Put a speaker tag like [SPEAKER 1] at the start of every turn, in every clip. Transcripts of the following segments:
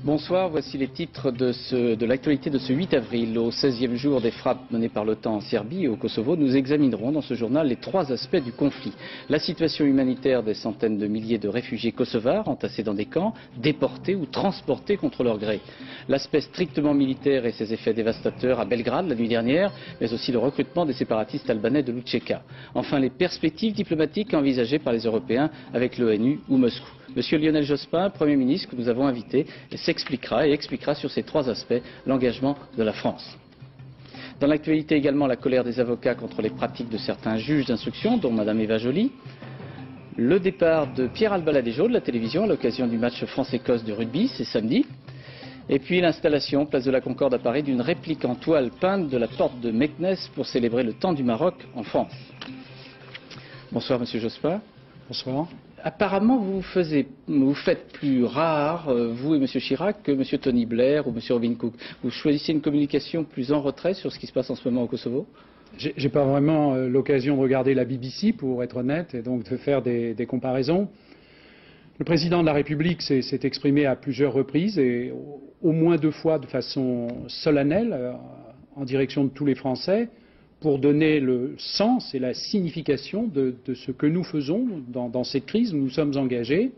[SPEAKER 1] Bonsoir, voici les titres de l'actualité de ce 8 avril. Au 16e jour des frappes menées par l'OTAN en Serbie et au Kosovo, nous examinerons dans ce journal les trois aspects du conflit. La situation humanitaire des centaines de milliers de réfugiés kosovars entassés dans des camps, déportés ou transportés contre leur gré. L'aspect strictement militaire et ses effets dévastateurs à Belgrade la nuit dernière, mais aussi le recrutement des séparatistes albanais de l'Utcheka. Enfin, les perspectives diplomatiques envisagées par les Européens avec l'ONU ou Moscou. Monsieur Lionel Jospin, Premier ministre que nous avons invité, s'expliquera et expliquera sur ces trois aspects l'engagement de la France. Dans l'actualité également, la colère des avocats contre les pratiques de certains juges d'instruction, dont Mme Eva Joly. Le départ de Pierre Albaladejo de la télévision à l'occasion du match France-Écosse de rugby, c'est samedi. Et puis l'installation, place de la Concorde à Paris, d'une réplique en toile peinte de la porte de Meknès pour célébrer le temps du Maroc en France. Bonsoir Monsieur Jospin.
[SPEAKER 2] Bonsoir.
[SPEAKER 1] Apparemment, vous faites plus rare, vous et M. Chirac, que M. Tony Blair ou M. Robin Cook. Vous choisissez une communication plus en retrait sur ce qui se passe en ce moment au Kosovo?
[SPEAKER 2] J'ai pas vraiment l'occasion de regarder la BBC, pour être honnête, et donc de faire des comparaisons. Le président de la République s'est exprimé à plusieurs reprises, et au moins 2 fois de façon solennelle, en direction de tous les Français, pour donner le sens et la signification de ce que nous faisons dans cette crise où nous sommes engagés.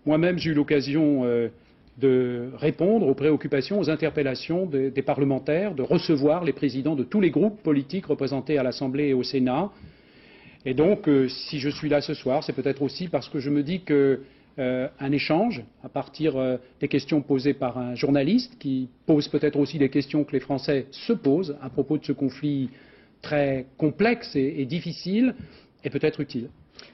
[SPEAKER 2] Moi-même, j'ai eu l'occasion de répondre aux préoccupations, aux interpellations des parlementaires, de recevoir les présidents de tous les groupes politiques représentés à l'Assemblée et au Sénat. Et donc, si je suis là ce soir, c'est peut-être aussi parce que je me dis qu'un échange, à partir des questions posées par un journaliste, qui pose peut-être aussi des questions que les Français se posent à propos de ce conflit très complexe et difficile, est peut-être utile.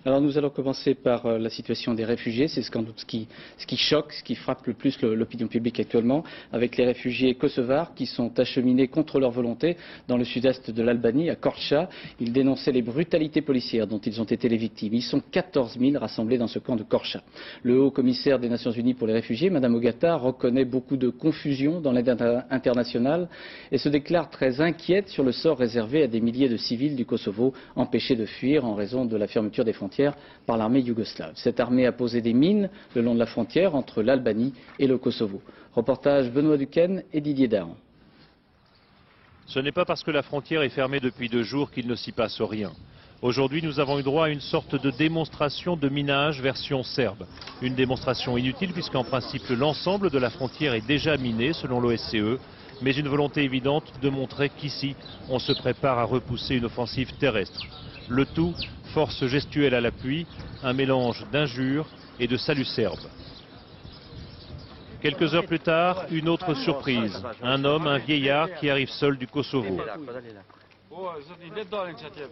[SPEAKER 1] Alors nous allons commencer par la situation des réfugiés. C'est sans doute ce qui choque, ce qui frappe le plus l'opinion publique actuellement, avec les réfugiés kosovars qui sont acheminés contre leur volonté dans le sud-est de l'Albanie, à Korça. Ils dénonçaient les brutalités policières dont ils ont été les victimes. Ils sont 14 000 rassemblés dans ce camp de Korça. Le haut commissaire des Nations Unies pour les réfugiés, Mme Ogata, reconnaît beaucoup de confusion dans l'aide internationale et se déclare très inquiète sur le sort réservé à des milliers de civils du Kosovo empêchés de fuir en raison de la fermeture des frontières par l'armée yougoslave. Cette armée a posé des mines le long de la frontière entre l'Albanie et le Kosovo. Reportage Benoît Duquesne et Didier Dahan.
[SPEAKER 3] Ce n'est pas parce que la frontière est fermée depuis 2 jours qu'il ne s'y passe rien. Aujourd'hui, nous avons eu droit à une sorte de démonstration de minage version serbe. Une démonstration inutile puisqu'en principe l'ensemble de la frontière est déjà miné selon l'OSCE, mais une volonté évidente de montrer qu'ici, on se prépare à repousser une offensive terrestre. Le tout, force gestuelle à l'appui, un mélange d'injures et de saluts serbes. Quelques heures plus tard, une autre surprise. Un homme, un vieillard qui arrive seul du Kosovo.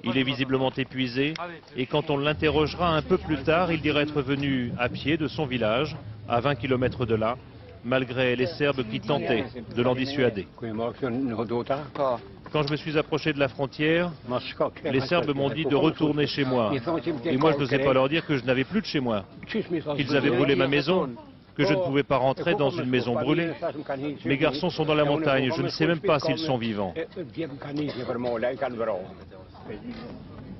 [SPEAKER 3] Il est visiblement épuisé et quand on l'interrogera un peu plus tard, il dirait être venu à pied de son village, à 20 km de là, malgré les Serbes qui tentaient de l'en dissuader. Quand je me suis approché de la frontière, les Serbes m'ont dit de retourner chez moi. Et moi, je n'osais pas leur dire que je n'avais plus de chez moi, qu'ils avaient brûlé ma maison, que je ne pouvais pas rentrer dans une maison brûlée. Mes garçons sont dans la montagne, je ne sais même pas s'ils sont vivants.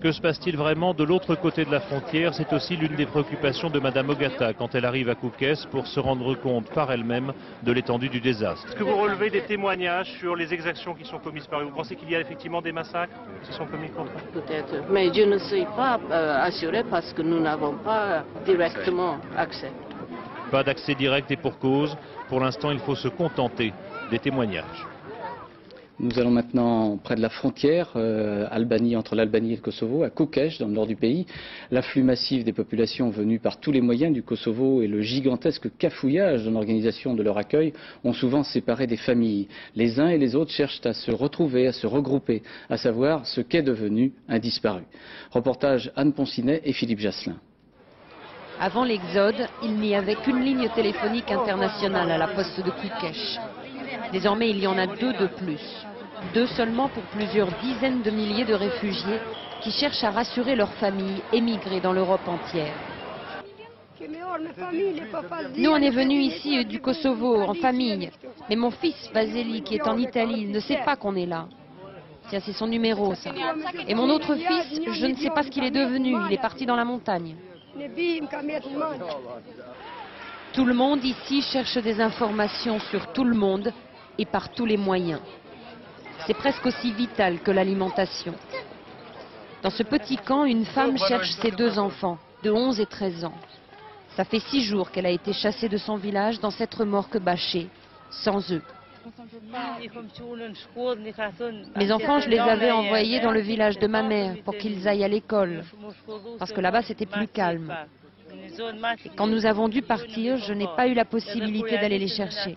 [SPEAKER 3] Que se passe-t-il vraiment de l'autre côté de la frontière? C'est aussi l'une des préoccupations de Mme Ogata quand elle arrive à Koukes pour se rendre compte par elle-même de l'étendue du désastre. Est-ce que vous relevez des témoignages sur les exactions qui sont commises par eux? Vous pensez qu'il y a effectivement des massacres qui sont commis contre eux?
[SPEAKER 4] Peut-être, mais je ne suis pas assuré parce que nous n'avons pas directement accès.
[SPEAKER 3] Pas d'accès direct et pour cause. Pour l'instant, il faut se contenter des témoignages.
[SPEAKER 1] Nous allons maintenant près de la frontière, entre l'Albanie et le Kosovo, à Koukes, dans le nord du pays. L'afflux massif des populations venues par tous les moyens du Kosovo et le gigantesque cafouillage dans l'organisation de leur accueil ont souvent séparé des familles. Les uns et les autres cherchent à se retrouver, à se regrouper, à savoir ce qu'est devenu un disparu. Reportage Anne Poncinet et Philippe Jasselin.
[SPEAKER 5] Avant l'exode, il n'y avait qu'une ligne téléphonique internationale à la poste de Koukes. Désormais, il y en a 2 de plus. 2 seulement pour plusieurs dizaines de milliers de réfugiés qui cherchent à rassurer leurs familles émigrées dans l'Europe entière. Nous, on est venus ici du Kosovo en famille. Mais mon fils, Vasily, qui est en Italie, ne sait pas qu'on est là. Tiens, c'est son numéro, ça. Et mon autre fils, je ne sais pas ce qu'il est devenu. Il est parti dans la montagne. Tout le monde ici cherche des informations sur tout le monde et par tous les moyens. C'est presque aussi vital que l'alimentation. Dans ce petit camp, une femme cherche ses 2 enfants, de 11 et 13 ans. Ça fait 6 jours qu'elle a été chassée de son village dans cette remorque bâchée, sans eux. Mes enfants, je les avais envoyés dans le village de ma mère pour qu'ils aillent à l'école, parce que là-bas c'était plus calme. Et quand nous avons dû partir, je n'ai pas eu la possibilité d'aller les chercher.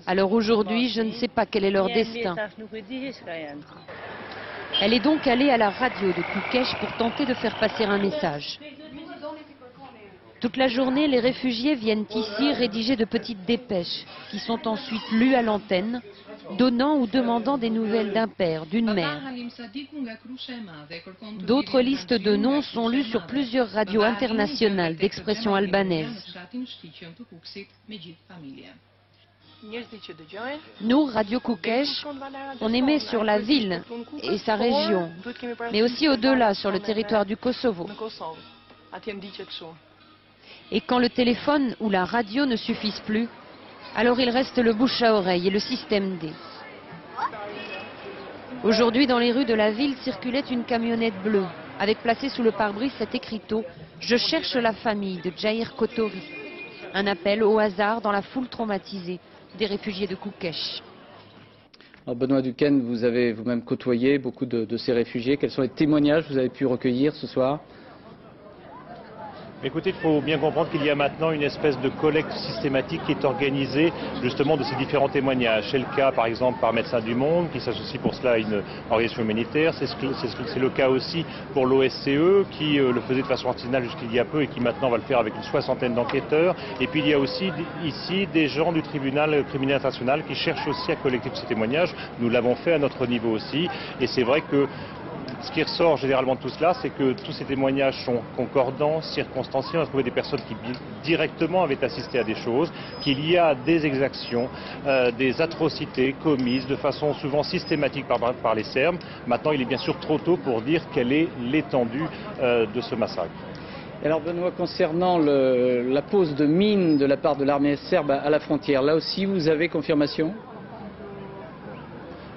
[SPEAKER 5] Alors aujourd'hui, je ne sais pas quel est leur destin. Elle est donc allée à la radio de Koukesh pour tenter de faire passer un message. Toute la journée, les réfugiés viennent ici rédiger de petites dépêches qui sont ensuite lues à l'antenne, donnant ou demandant des nouvelles d'un père, d'une mère. D'autres listes de noms sont lues sur plusieurs radios internationales d'expression albanaise. Nous, Radio Koukesh, on émet sur la ville et sa région, mais aussi au-delà, sur le territoire du Kosovo. Et quand le téléphone ou la radio ne suffisent plus, alors il reste le bouche à oreille et le système D. Aujourd'hui, dans les rues de la ville, circulait une camionnette bleue, avec placé sous le pare-brise cet écriteau « Je cherche la famille » de Jair Kotori. Un appel au hasard dans la foule traumatisée des réfugiés de Koukesh.
[SPEAKER 1] Alors Benoît Duquesne, vous avez vous-même côtoyé beaucoup de ces réfugiés. Quels sont les témoignages que vous avez pu recueillir ce soir ?
[SPEAKER 3] Écoutez, il faut bien comprendre qu'il y a maintenant une espèce de collecte systématique qui est organisée justement de ces différents témoignages. C'est le cas par exemple par Médecins du Monde qui s'associe pour cela à une organisation humanitaire. C'est le cas aussi pour l'OSCE qui le faisait de façon artisanale jusqu'il y a peu et qui maintenant va le faire avec une 60aine d'enquêteurs. Et puis il y a aussi ici des gens du tribunal criminel international qui cherchent aussi à collecter tous ces témoignages. Nous l'avons fait à notre niveau aussi. Et c'est vrai que ce qui ressort généralement de tout cela, c'est que tous ces témoignages sont concordants, circonstanciés. On a trouvé des personnes qui directement avaient assisté à des choses, qu'il y a des exactions, des atrocités commises de façon souvent systématique par les Serbes. Maintenant, il est bien sûr trop tôt pour dire quelle est l'étendue de ce massacre.
[SPEAKER 1] Alors Benoît, concernant la pose de mines de la part de l'armée serbe à la frontière, là aussi vous avez confirmation ?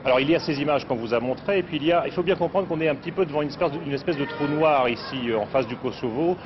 [SPEAKER 3] Alors il y a ces images qu'on vous a montrées, et puis il faut bien comprendre qu'on est un petit peu devant une espèce de trou noir ici en face du Kosovo,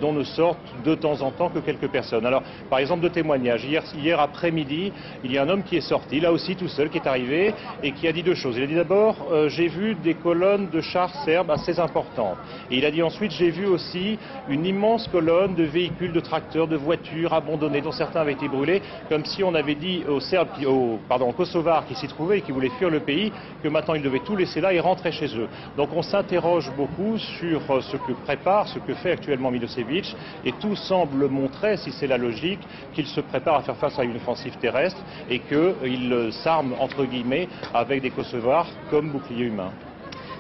[SPEAKER 3] dont ne sortent de temps en temps que quelques personnes. Alors par exemple de témoignages, hier après-midi, il y a un homme qui est sorti, là aussi tout seul, qui est arrivé et qui a dit 2 choses. Il a dit d'abord, j'ai vu des colonnes de chars serbes assez importantes. Et il a dit ensuite, j'ai vu aussi une immense colonne de véhicules, de tracteurs, de voitures abandonnées, dont certains avaient été brûlés, comme si on avait dit aux Serbes, aux Kosovars qui s'y trouvaient et qui voulaient fuir le pays, que maintenant ils devaient tout laisser là et rentrer chez eux. Donc on s'interroge beaucoup sur ce que prépare, ce que fait actuellement Milosevic, et tout semble montrer, si c'est la logique, qu'il se prépare à faire face à une offensive terrestre et qu'il s'arme, entre guillemets, avec des Kosovars comme bouclier humain.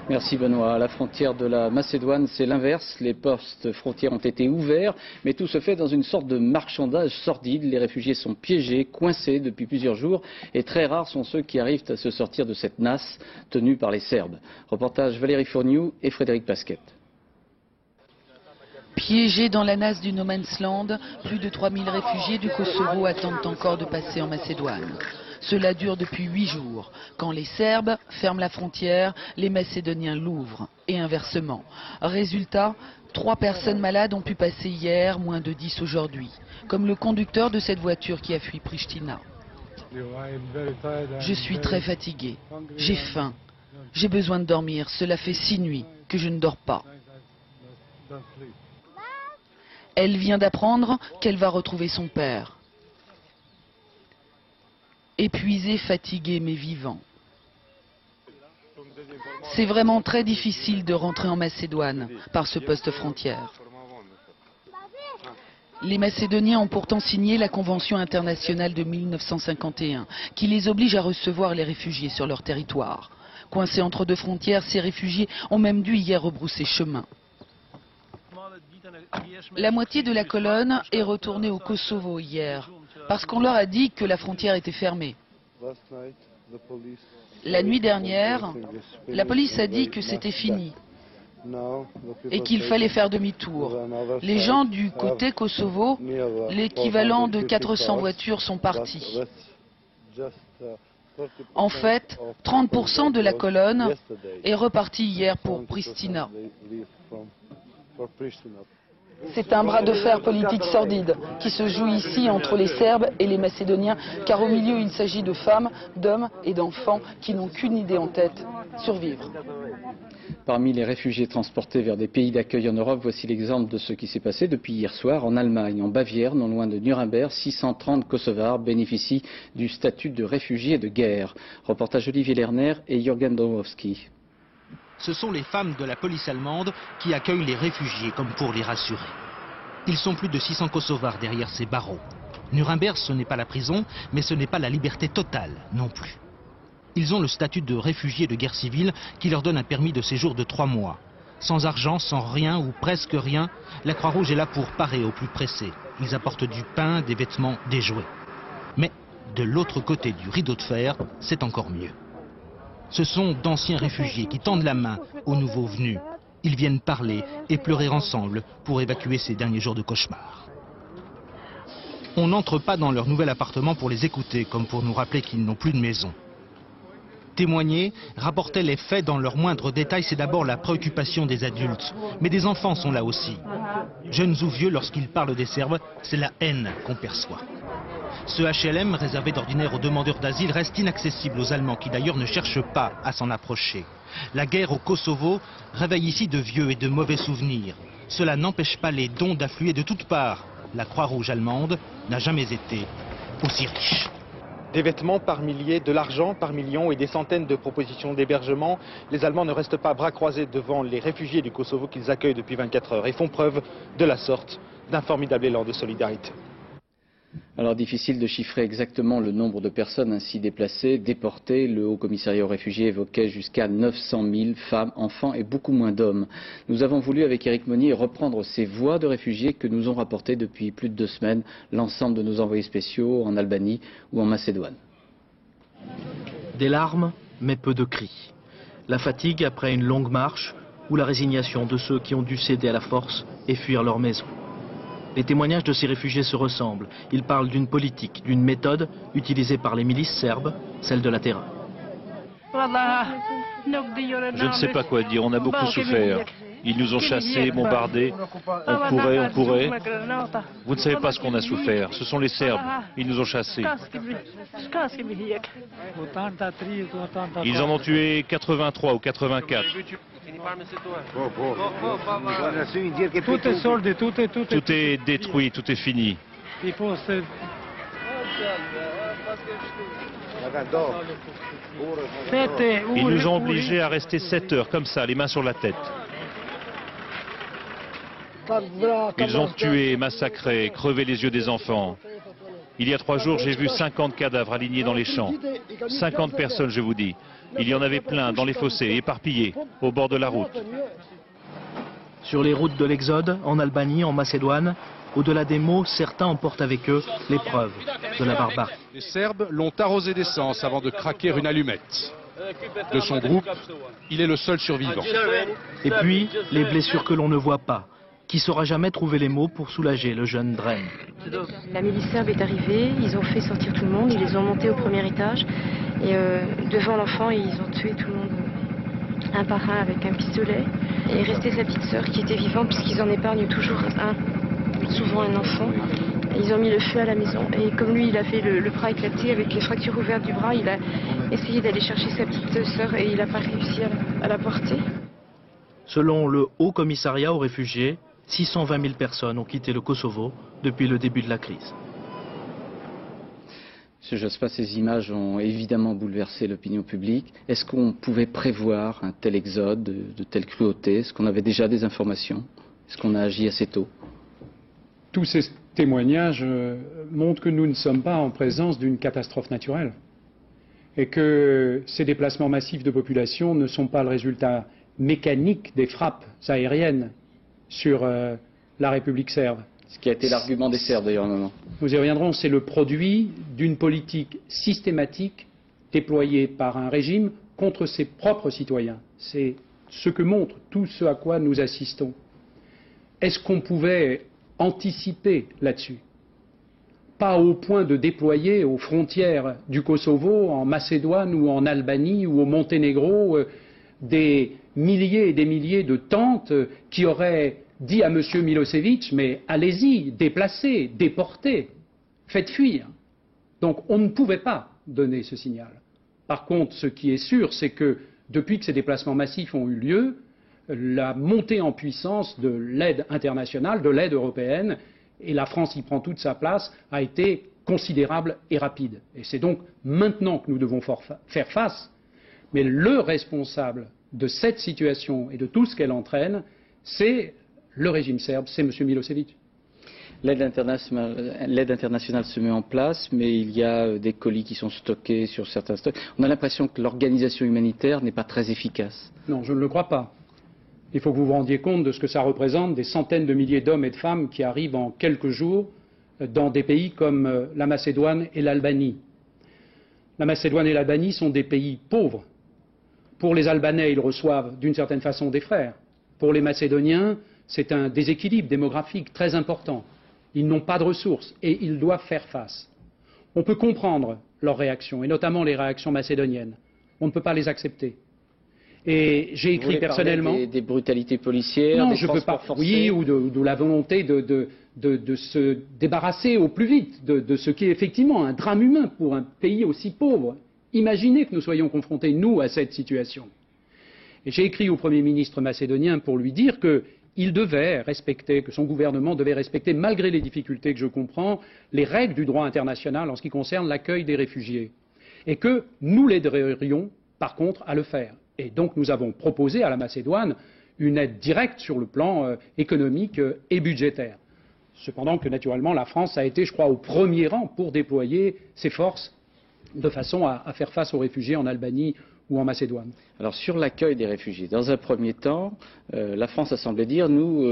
[SPEAKER 1] Merci Benoît. À la frontière de la Macédoine, c'est l'inverse. Les postes frontières ont été ouverts, mais tout se fait dans une sorte de marchandage sordide. Les réfugiés sont piégés, coincés depuis plusieurs jours, et très rares sont ceux qui arrivent à se sortir de cette nasse tenue par les Serbes. Reportage Valérie Fourniou et Frédéric Pasquette.
[SPEAKER 6] Piégés dans la nasse du No Man's Land, plus de 3000 réfugiés du Kosovo attendent encore de passer en Macédoine. Cela dure depuis 8 jours. Quand les Serbes ferment la frontière, les Macédoniens l'ouvrent. Et inversement. Résultat, 3 personnes malades ont pu passer hier, moins de 10 aujourd'hui. Comme le conducteur de cette voiture qui a fui Pristina. Je suis très fatigué. J'ai faim. J'ai besoin de dormir. Cela fait 6 nuits que je ne dors pas. Elle vient d'apprendre qu'elle va retrouver son père. Épuisé, fatigué, mais vivant. C'est vraiment très difficile de rentrer en Macédoine par ce poste frontière. Les Macédoniens ont pourtant signé la Convention internationale de 1951 qui les oblige à recevoir les réfugiés sur leur territoire. Coincés entre 2 frontières, ces réfugiés ont même dû hier rebrousser chemin. La moitié de la colonne est retournée au Kosovo hier, parce qu'on leur a dit que la frontière était fermée. La nuit dernière, la police a dit que c'était fini. et qu'il fallait faire demi-tour. Les gens du côté Kosovo, l'équivalent de 400 voitures sont partis. En fait, 30% de la colonne est repartie hier pour Pristina. C'est un bras de fer politique sordide qui se joue ici entre les Serbes et les Macédoniens, car au milieu il s'agit de femmes, d'hommes et d'enfants qui n'ont qu'une idée en tête, survivre.
[SPEAKER 1] Parmi les réfugiés transportés vers des pays d'accueil en Europe, voici l'exemple de ce qui s'est passé depuis hier soir en Allemagne. En Bavière, non loin de Nuremberg, 630 Kosovars bénéficient du statut de réfugiés de guerre. Reportage Olivier Lerner et Jürgen Domowski.
[SPEAKER 7] Ce sont les femmes de la police allemande qui accueillent les réfugiés comme pour les rassurer. Ils sont plus de 600 Kosovars derrière ces barreaux. Nuremberg, ce n'est pas la prison, mais ce n'est pas la liberté totale non plus. Ils ont le statut de réfugiés de guerre civile qui leur donne un permis de séjour de 3 mois. Sans argent, sans rien ou presque rien, la Croix-Rouge est là pour parer aux plus pressés. Ils apportent du pain, des vêtements, des jouets. Mais de l'autre côté du rideau de fer, c'est encore mieux. Ce sont d'anciens réfugiés qui tendent la main aux nouveaux venus. Ils viennent parler et pleurer ensemble pour évacuer ces derniers jours de cauchemar. On n'entre pas dans leur nouvel appartement pour les écouter, comme pour nous rappeler qu'ils n'ont plus de maison. Témoigner, rapporter les faits dans leurs moindres détails, c'est d'abord la préoccupation des adultes. Mais des enfants sont là aussi. Jeunes ou vieux, lorsqu'ils parlent des Serbes, c'est la haine qu'on perçoit. Ce HLM, réservé d'ordinaire aux demandeurs d'asile, reste inaccessible aux Allemands qui d'ailleurs ne cherchent pas à s'en approcher. La guerre au Kosovo réveille ici de vieux et de mauvais souvenirs. Cela n'empêche pas les dons d'affluer de toutes parts. La Croix-Rouge allemande n'a jamais été aussi riche.
[SPEAKER 8] Des vêtements par milliers, de l'argent par millions et des centaines de propositions d'hébergement. Les Allemands ne restent pas bras croisés devant les réfugiés du Kosovo qu'ils accueillent depuis 24 heures et font preuve de la sorte d'un formidable élan de solidarité.
[SPEAKER 1] Alors difficile de chiffrer exactement le nombre de personnes ainsi déplacées, déportées. Le Haut Commissariat aux réfugiés évoquait jusqu'à 900 000 femmes, enfants et beaucoup moins d'hommes. Nous avons voulu avec Éric Monnier reprendre ces voix de réfugiés que nous ont rapportées depuis plus de 2 semaines l'ensemble de nos envoyés spéciaux en Albanie ou en Macédoine.
[SPEAKER 9] Des larmes, mais peu de cris. La fatigue après une longue marche ou la résignation de ceux qui ont dû céder à la force et fuir leur maison. Les témoignages de ces réfugiés se ressemblent. Ils parlent d'une politique, d'une méthode utilisée par les milices serbes, celle de la terreur.
[SPEAKER 3] Je ne sais pas quoi dire, on a beaucoup souffert. Ils nous ont chassés, bombardés, on courait. Vous ne savez pas ce qu'on a souffert, ce sont les Serbes, ils nous ont chassés. Ils en ont tué 83 ou 84. Tout est détruit, tout est fini. Ils nous ont obligés à rester 7 heures comme ça, les mains sur la tête. Ils ont tué, massacré, crevé les yeux des enfants. Il y a 3 jours, j'ai vu 50 cadavres alignés dans les champs. 50 personnes, je vous dis. Il y en avait plein dans les fossés, éparpillés, au bord de la route.
[SPEAKER 9] Sur les routes de l'Exode, en Albanie, en Macédoine, au-delà des mots, certains emportent avec eux les preuves de la barbarie.
[SPEAKER 10] Les Serbes l'ont arrosé d'essence avant de craquer une allumette. De son groupe, il est le seul survivant.
[SPEAKER 9] Et puis, les blessures que l'on ne voit pas. Qui saura jamais trouver les mots pour soulager le jeune Dren.
[SPEAKER 11] La milice serbe est arrivée, ils ont fait sortir tout le monde, ils les ont montés au premier étage et devant l'enfant ils ont tué tout le monde un par un avec un pistolet. Et il restait sa petite sœur qui était vivante puisqu'ils en épargnent toujours souvent un enfant. Et ils ont mis le feu à la maison et comme lui il avait le bras éclaté avec les fractures ouvertes du bras, il a essayé d'aller chercher sa petite sœur et il n'a pas réussi à la porter.
[SPEAKER 9] Selon le Haut Commissariat aux réfugiés, 620 000 personnes ont quitté le Kosovo depuis le début de la crise.
[SPEAKER 1] Monsieur Jospin, ces images ont évidemment bouleversé l'opinion publique. Est-ce qu'on pouvait prévoir un tel exode, de telle cruauté? Est-ce qu'on avait déjà des informations? Est-ce qu'on a agi assez tôt?
[SPEAKER 2] Tous ces témoignages montrent que nous ne sommes pas en présence d'une catastrophe naturelle et que ces déplacements massifs de population ne sont pas le résultat mécanique des frappes aériennes sur la République serbe.
[SPEAKER 1] Ce qui a été l'argument des Serbes d'ailleurs à un moment.
[SPEAKER 2] Nous y reviendrons, c'est le produit d'une politique systématique déployée par un régime contre ses propres citoyens. C'est ce que montre tout ce à quoi nous assistons. Est-ce qu'on pouvait anticiper là-dessus? Pas au point de déployer aux frontières du Kosovo, en Macédoine ou en Albanie ou au Monténégro, des milliers et des milliers de tentes qui auraient dit à M. Milosevic, mais allez-y, déplacez, déportez, faites fuir. Donc on ne pouvait pas donner ce signal. Par contre, ce qui est sûr, c'est que depuis que ces déplacements massifs ont eu lieu, la montée en puissance de l'aide internationale, de l'aide européenne, et la France y prend toute sa place, a été considérable et rapide. Et c'est donc maintenant que nous devons faire face. Mais le responsable de cette situation et de tout ce qu'elle entraîne, c'est le régime serbe, c'est M. Milosevic.
[SPEAKER 1] L'aide internationale se met en place, mais il y a des colis qui sont stockés sur certains stocks. On a l'impression que l'organisation humanitaire n'est pas très efficace.
[SPEAKER 2] Non, je ne le crois pas. Il faut que vous vous rendiez compte de ce que ça représente, des centaines de milliers d'hommes et de femmes qui arrivent en quelques jours dans des pays comme la Macédoine et l'Albanie. La Macédoine et l'Albanie sont des pays pauvres. Pour les Albanais, ils reçoivent d'une certaine façon des frères. Pour les Macédoniens, c'est un déséquilibre démographique très important. Ils n'ont pas de ressources et ils doivent faire face. On peut comprendre leurs réactions, et notamment les réactions macédoniennes. On ne peut pas les accepter. Et j'ai écrit personnellement
[SPEAKER 1] des brutalités policières,
[SPEAKER 2] non,
[SPEAKER 1] des
[SPEAKER 2] je peux pas,
[SPEAKER 1] forcés.
[SPEAKER 2] oui, ou de la volonté de se débarrasser au plus vite de ce qui est effectivement un drame humain pour un pays aussi pauvre. Imaginez que nous soyons confrontés, nous, à cette situation. Et j'ai écrit au Premier ministre macédonien pour lui dire qu'il devait respecter, que son gouvernement devait respecter, malgré les difficultés que je comprends, les règles du droit international en ce qui concerne l'accueil des réfugiés. Et que nous l'aiderions, par contre, à le faire. Et donc nous avons proposé à la Macédoine une aide directe sur le plan économique et budgétaire. Cependant que, naturellement, la France a été, je crois, au premier rang pour déployer ses forces de façon à faire face aux réfugiés en Albanie ou en Macédoine.
[SPEAKER 1] Alors sur l'accueil des réfugiés, dans un premier temps, la France a semblé dire nous,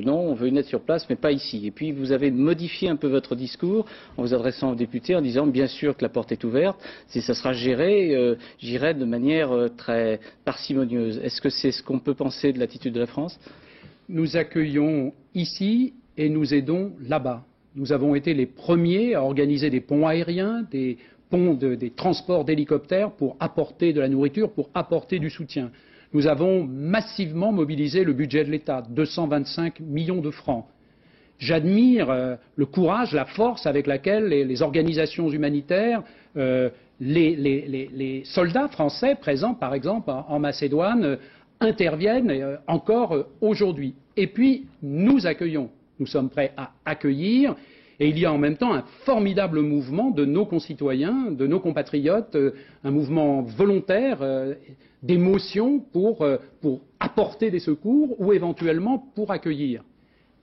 [SPEAKER 1] non, on veut une aide sur place, mais pas ici. Et puis vous avez modifié un peu votre discours en vous adressant aux députés en disant bien sûr que la porte est ouverte, si ça sera géré, j'irai de manière très parcimonieuse. Est-ce que c'est ce qu'on peut penser de l'attitude de la France?
[SPEAKER 2] Nous accueillons ici et nous aidons là-bas. Nous avons été les premiers à organiser des ponts aériens, des transports d'hélicoptères pour apporter de la nourriture, pour apporter du soutien. Nous avons massivement mobilisé le budget de l'État, 225 millions de francs. J'admire le courage, la force avec laquelle les organisations humanitaires, les soldats français présents, par exemple, en Macédoine, interviennent encore aujourd'hui. Et puis, nous accueillons. Nous sommes prêts à accueillir. Et il y a en même temps un formidable mouvement de nos concitoyens, de nos compatriotes, un mouvement volontaire d'émotion pour apporter des secours ou éventuellement pour accueillir.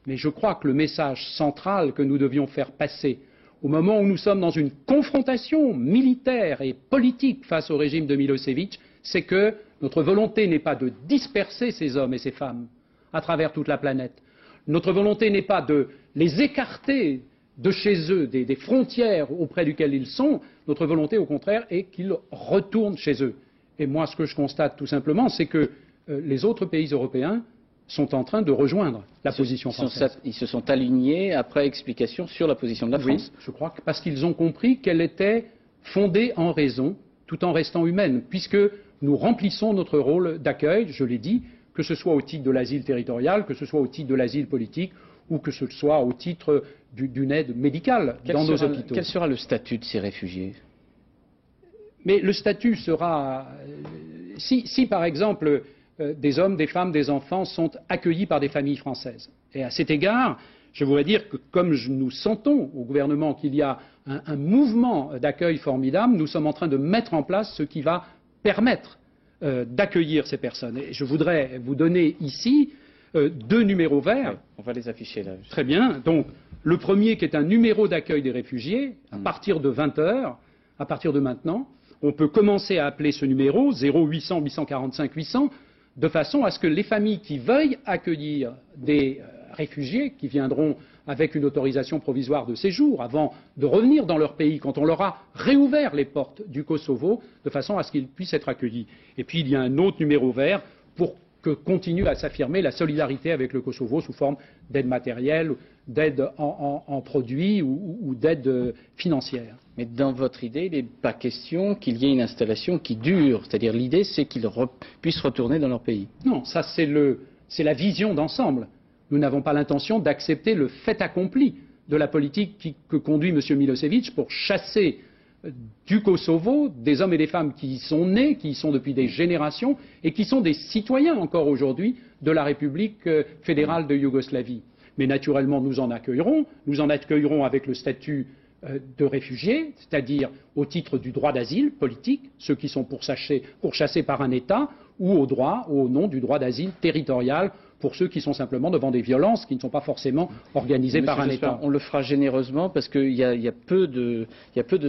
[SPEAKER 2] Mais je crois que le message central que nous devions faire passer au moment où nous sommes dans une confrontation militaire et politique face au régime de Milosevic, c'est que notre volonté n'est pas de disperser ces hommes et ces femmes à travers toute la planète. Notre volonté n'est pas de les écarter de chez eux, des frontières auprès duquel ils sont. Notre volonté, au contraire, est qu'ils retournent chez eux. Et moi, ce que je constate tout simplement, c'est que les autres pays européens sont en train de rejoindre la position française.
[SPEAKER 1] Ils se sont alignés après explication sur la position de la France.
[SPEAKER 2] Oui, je crois que parce qu'ils ont compris qu'elle était fondée en raison, tout en restant humaine, puisque nous remplissons notre rôle d'accueil, je l'ai dit, que ce soit au titre de l'asile territorial, que ce soit au titre de l'asile politique, ou que ce soit au titre d'une aide médicale dans nos hôpitaux.
[SPEAKER 1] Quel sera le statut de ces réfugiés?
[SPEAKER 2] Mais le statut sera... Si par exemple, des hommes, des femmes, des enfants sont accueillis par des familles françaises. Et à cet égard, je voudrais dire que comme nous sentons au gouvernement qu'il y a un mouvement d'accueil formidable, nous sommes en train de mettre en place ce qui va permettre d'accueillir ces personnes. Et je voudrais vous donner ici 2 numéros verts.
[SPEAKER 1] Ouais, on va les afficher là.
[SPEAKER 2] Très bien. Donc, le premier qui est un numéro d'accueil des réfugiés, à partir de 20 heures, à partir de maintenant, on peut commencer à appeler ce numéro 0800 845 800 de façon à ce que les familles qui veuillent accueillir des réfugiés qui viendront avec une autorisation provisoire de séjour avant de revenir dans leur pays quand on leur a réouvert les portes du Kosovo de façon à ce qu'ils puissent être accueillis. Et puis il y a un autre numéro vert pour que continue à s'affirmer la solidarité avec le Kosovo sous forme d'aide matérielle, d'aide en produits ou d'aide financière.
[SPEAKER 1] Mais dans votre idée, il n'est pas question qu'il y ait une installation qui dure. C'est-à-dire l'idée, c'est qu'ils puissent retourner dans leur pays.
[SPEAKER 2] Non, ça c'est la vision d'ensemble. Nous n'avons pas l'intention d'accepter le fait accompli de la politique que conduit M. Milosevic pour chasser du Kosovo des hommes et des femmes qui y sont nés, qui y sont depuis des générations et qui sont des citoyens encore aujourd'hui de la République fédérale de Yougoslavie. Mais naturellement, nous en accueillerons avec le statut de réfugiés, c'est-à-dire au titre du droit d'asile politique, ceux qui sont pourchassés par un État, ou au nom du droit d'asile territorial pour ceux qui sont simplement devant des violences qui ne sont pas forcément organisées par un État.
[SPEAKER 1] On le fera généreusement parce qu'il y a peu de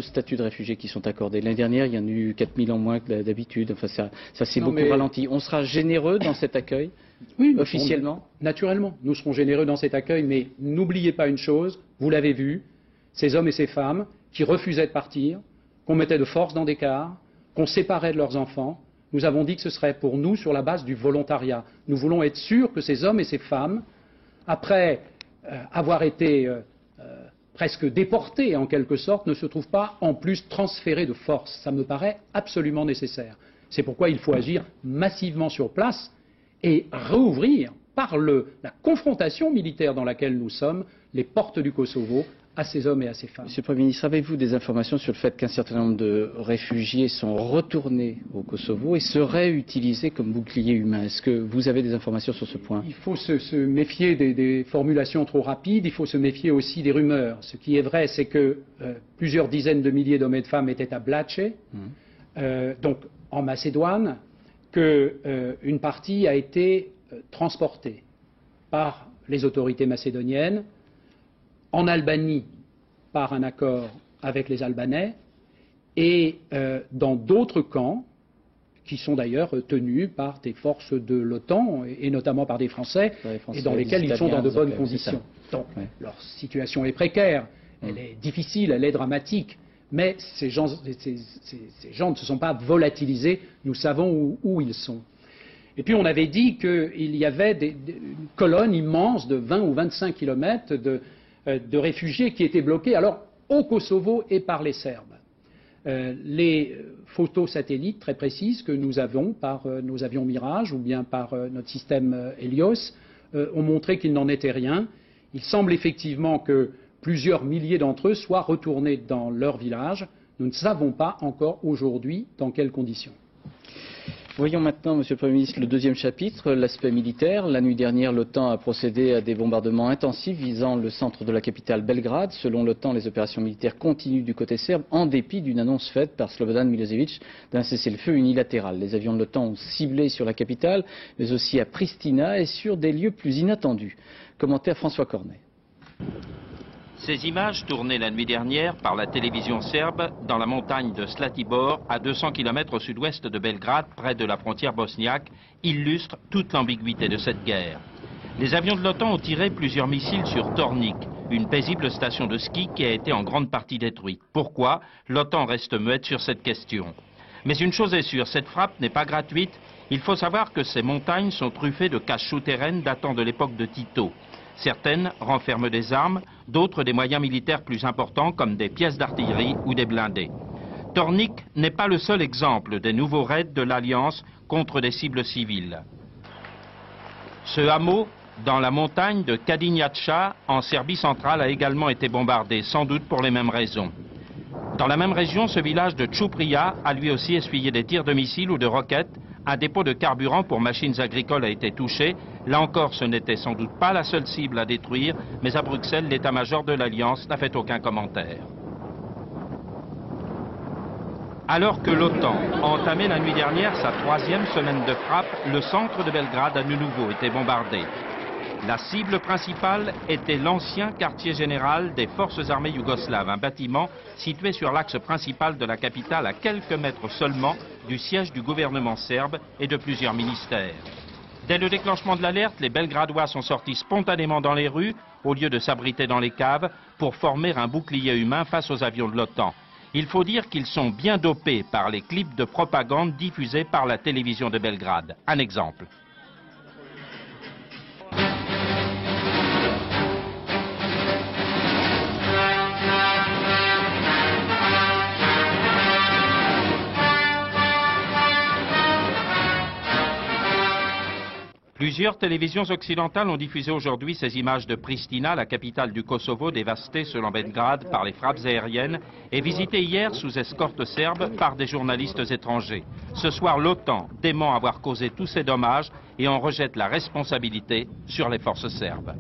[SPEAKER 1] statuts de réfugiés qui sont accordés. L'année dernière, il y en a eu 4000 en moins que d'habitude. Enfin, ça s'est beaucoup ralenti. On sera généreux dans cet accueil,
[SPEAKER 2] oui,
[SPEAKER 1] officiellement.
[SPEAKER 2] Naturellement, nous serons généreux dans cet accueil, mais n'oubliez pas une chose, vous l'avez vu, ces hommes et ces femmes qui refusaient de partir, qu'on mettait de force dans des cars, qu'on séparait de leurs enfants. Nous avons dit que ce serait pour nous sur la base du volontariat. Nous voulons être sûrs que ces hommes et ces femmes, après avoir été presque déportés en quelque sorte, ne se trouvent pas en plus transférés de force. Ça me paraît absolument nécessaire. C'est pourquoi il faut agir massivement sur place et rouvrir par la confrontation militaire dans laquelle nous sommes les portes du Kosovo à ces hommes et à ces femmes.
[SPEAKER 1] Monsieur le Premier ministre, avez-vous des informations sur le fait qu'un certain nombre de réfugiés sont retournés au Kosovo et seraient utilisés comme bouclier humain? Est-ce que vous avez des informations sur ce point?
[SPEAKER 2] Il faut se méfier des formulations trop rapides, il faut se méfier aussi des rumeurs. Ce qui est vrai, c'est que plusieurs dizaines de milliers d'hommes et de femmes étaient à Blace, donc en Macédoine, qu'une partie a été transportée par les autorités macédoniennes en Albanie par un accord avec les Albanais et dans d'autres camps qui sont d'ailleurs tenus par des forces de l'OTAN et notamment par des Français et dans lesquels ils sont dans de bonnes conditions. Donc leur situation est précaire, elle est difficile, elle est dramatique, mais ces gens ne se sont pas volatilisés, nous savons où ils sont. Et puis on avait dit qu'il y avait une colonne immense de 20 ou 25 kilomètres de réfugiés qui étaient bloqués, alors au Kosovo et par les Serbes. Les photos satellites très précises que nous avons par nos avions Mirage ou bien par notre système Helios ont montré qu'il n'en était rien. Il semble effectivement que plusieurs milliers d'entre eux soient retournés dans leur village. Nous ne savons pas encore aujourd'hui dans quelles conditions.
[SPEAKER 1] Voyons maintenant, Monsieur le Premier ministre, le deuxième chapitre, l'aspect militaire. La nuit dernière, l'OTAN a procédé à des bombardements intensifs visant le centre de la capitale Belgrade. Selon l'OTAN, les opérations militaires continuent du côté serbe en dépit d'une annonce faite par Slobodan Milosevic d'un cessez-le-feu unilatéral. Les avions de l'OTAN ont ciblé sur la capitale, mais aussi à Pristina et sur des lieux plus inattendus. Commentaire François Cornet.
[SPEAKER 12] Ces images tournées la nuit dernière par la télévision serbe dans la montagne de Slatibor, à 200 km au sud-ouest de Belgrade, près de la frontière bosniaque, illustrent toute l'ambiguïté de cette guerre. Les avions de l'OTAN ont tiré plusieurs missiles sur Tornik, une paisible station de ski qui a été en grande partie détruite. Pourquoi? L'OTAN reste muette sur cette question. Mais une chose est sûre, cette frappe n'est pas gratuite. Il faut savoir que ces montagnes sont truffées de caches souterraines datant de l'époque de Tito. Certaines renferment des armes, d'autres des moyens militaires plus importants comme des pièces d'artillerie ou des blindés. Tornik n'est pas le seul exemple des nouveaux raids de l'Alliance contre des cibles civiles. Ce hameau, dans la montagne de Kadinjača, en Serbie centrale, a également été bombardé, sans doute pour les mêmes raisons. Dans la même région, ce village de Ćuprija a lui aussi essuyé des tirs de missiles ou de roquettes. Un dépôt de carburant pour machines agricoles a été touché. Là encore, ce n'était sans doute pas la seule cible à détruire, mais à Bruxelles, l'état-major de l'Alliance n'a fait aucun commentaire. Alors que l'OTAN a entamé la nuit dernière sa troisième semaine de frappe, le centre de Belgrade a de nouveau été bombardé. La cible principale était l'ancien quartier général des forces armées yougoslaves, un bâtiment situé sur l'axe principal de la capitale à quelques mètres seulement du siège du gouvernement serbe et de plusieurs ministères. Dès le déclenchement de l'alerte, les Belgradois sont sortis spontanément dans les rues au lieu de s'abriter dans les caves pour former un bouclier humain face aux avions de l'OTAN. Il faut dire qu'ils sont bien dopés par les clips de propagande diffusés par la télévision de Belgrade. Un exemple. Plusieurs télévisions occidentales ont diffusé aujourd'hui ces images de Pristina, la capitale du Kosovo, dévastée selon Belgrade par les frappes aériennes et visitée hier sous escorte serbe par des journalistes étrangers. Ce soir, l'OTAN dément avoir causé tous ces dommages et en rejette la responsabilité sur les forces serbes.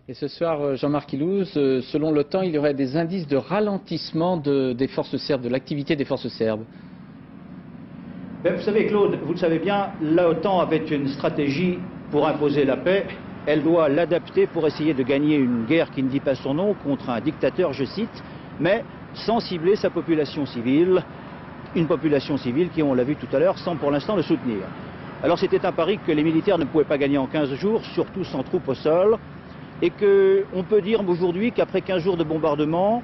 [SPEAKER 1] Et ce soir, Jean-Marc Ilouz, selon l'OTAN, il y aurait des indices de ralentissement des forces serbes, de l'activité des forces serbes.
[SPEAKER 13] Vous savez, Claude, vous le savez bien, l'OTAN avait une stratégie pour imposer la paix. Elle doit l'adapter pour essayer de gagner une guerre qui ne dit pas son nom contre un dictateur, je cite, mais sans cibler sa population civile. Une population civile qui, on l'a vu tout à l'heure, semble pour l'instant le soutenir. Alors c'était un pari que les militaires ne pouvaient pas gagner en 15 jours, surtout sans troupes au sol, et qu'on peut dire aujourd'hui qu'après 15 jours de bombardement,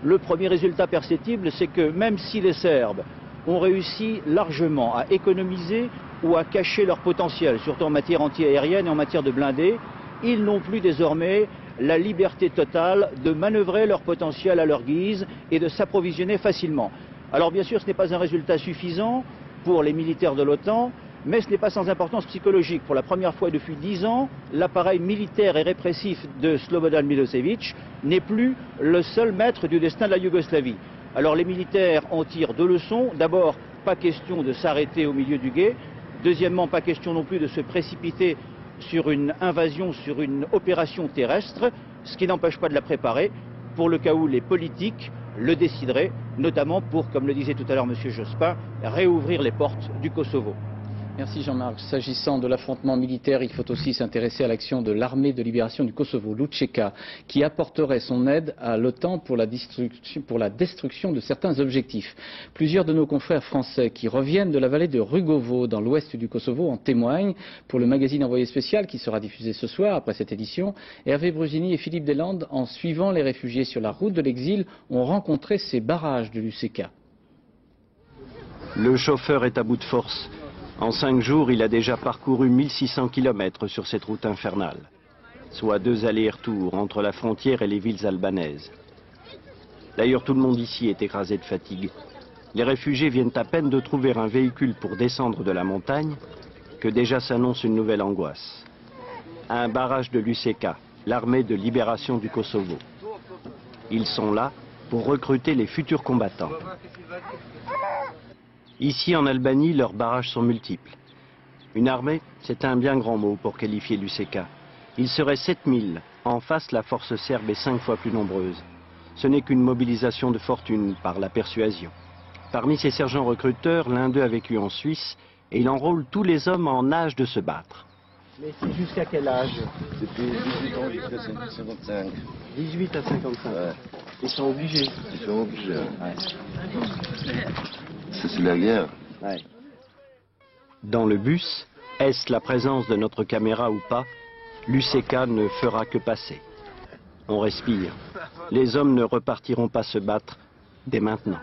[SPEAKER 13] le premier résultat perceptible, c'est que même si les Serbes ont réussi largement à économiser ou à cacher leur potentiel, surtout en matière anti-aérienne et en matière de blindés, ils n'ont plus désormais la liberté totale de manœuvrer leur potentiel à leur guise et de s'approvisionner facilement. Alors bien sûr, ce n'est pas un résultat suffisant pour les militaires de l'OTAN, mais ce n'est pas sans importance psychologique. Pour la première fois depuis 10 ans, l'appareil militaire et répressif de Slobodan Milosevic n'est plus le seul maître du destin de la Yougoslavie. Alors les militaires en tirent deux leçons. D'abord, pas question de s'arrêter au milieu du gué. Deuxièmement, pas question non plus de se précipiter sur une invasion, sur une opération terrestre, ce qui n'empêche pas de la préparer pour le cas où les politiques le décideraient, notamment pour, comme le disait tout à l'heure M. Jospin, réouvrir les portes du Kosovo.
[SPEAKER 1] Merci Jean-Marc. S'agissant de l'affrontement militaire, il faut aussi s'intéresser à l'action de l'armée de libération du Kosovo, l'UÇK, qui apporterait son aide à l'OTAN pour la destruction de certains objectifs. Plusieurs de nos confrères français qui reviennent de la vallée de Rugovo, dans l'ouest du Kosovo, en témoignent pour le magazine Envoyé spécial qui sera diffusé ce soir après cette édition. Hervé Brugini et Philippe Deslandes, en suivant les réfugiés sur la route de l'exil, ont rencontré ces barrages de l'UÇK.
[SPEAKER 14] Le chauffeur est à bout de force. En 5 jours, il a déjà parcouru 1600 km sur cette route infernale, soit 2 allers-retours entre la frontière et les villes albanaises. D'ailleurs, tout le monde ici est écrasé de fatigue. Les réfugiés viennent à peine de trouver un véhicule pour descendre de la montagne, que déjà s'annonce une nouvelle angoisse. Un barrage de l'UÇK, l'armée de libération du Kosovo. Ils sont là pour recruter les futurs combattants. Ici, en Albanie, leurs barrages sont multiples. Une armée, c'est un bien grand mot pour qualifier l'UÇK. Il serait 7000. En face, la force serbe est 5 fois plus nombreuse. Ce n'est qu'une mobilisation de fortune par la persuasion. Parmi ces sergents recruteurs, l'un d'eux a vécu en Suisse et il enrôle tous les hommes en âge de se battre.
[SPEAKER 15] Mais c'est jusqu'à quel âge?
[SPEAKER 16] Depuis 18 ans jusqu'à 55.
[SPEAKER 15] 18 à 55.
[SPEAKER 16] Ouais.
[SPEAKER 15] Ils sont obligés.
[SPEAKER 16] Ils sont obligés. Ouais. C'est la guerre.
[SPEAKER 15] Ouais.
[SPEAKER 14] Dans le bus, est-ce la présence de notre caméra ou pas, l'UÇK ne fera que passer. On respire. Les hommes ne repartiront pas se battre dès maintenant.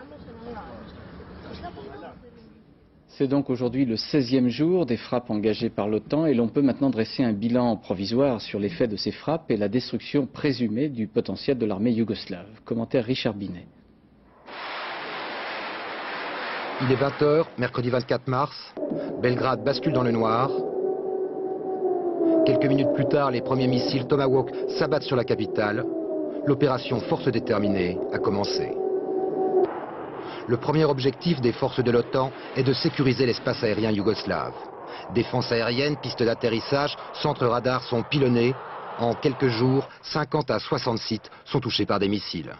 [SPEAKER 1] C'est donc aujourd'hui le 16e jour des frappes engagées par l'OTAN et l'on peut maintenant dresser un bilan provisoire sur l'effet de ces frappes et la destruction présumée du potentiel de l'armée yougoslave. Commentaire Richard Binet.
[SPEAKER 17] Il est 20h, mercredi 24 mars. Belgrade bascule dans le noir. Quelques minutes plus tard, les premiers missiles Tomahawk s'abattent sur la capitale. L'opération Force déterminée a commencé. Le premier objectif des forces de l'OTAN est de sécuriser l'espace aérien yougoslave. Défense aérienne, pistes d'atterrissage, centres radars sont pilonnés. En quelques jours, 50 à 60 sites sont touchés par des missiles.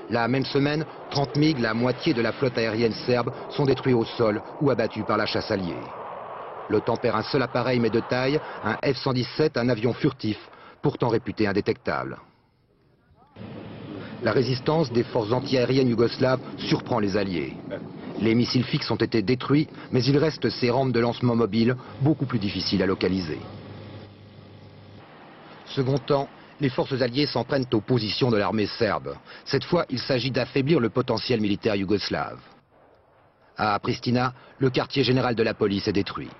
[SPEAKER 17] La même semaine, 30 MiG, la moitié de la flotte aérienne serbe, sont détruits au sol ou abattus par la chasse alliée. L'OTAN perd un seul appareil mais de taille, un F-117, un avion furtif, pourtant réputé indétectable. La résistance des forces antiaériennes yougoslaves surprend les Alliés. Les missiles fixes ont été détruits, mais il reste ces rampes de lancement mobiles, beaucoup plus difficiles à localiser. Second temps, les forces alliées s'en prennent aux positions de l'armée serbe. Cette fois, il s'agit d'affaiblir le potentiel militaire yougoslave. À Pristina, le quartier général de la police est détruit.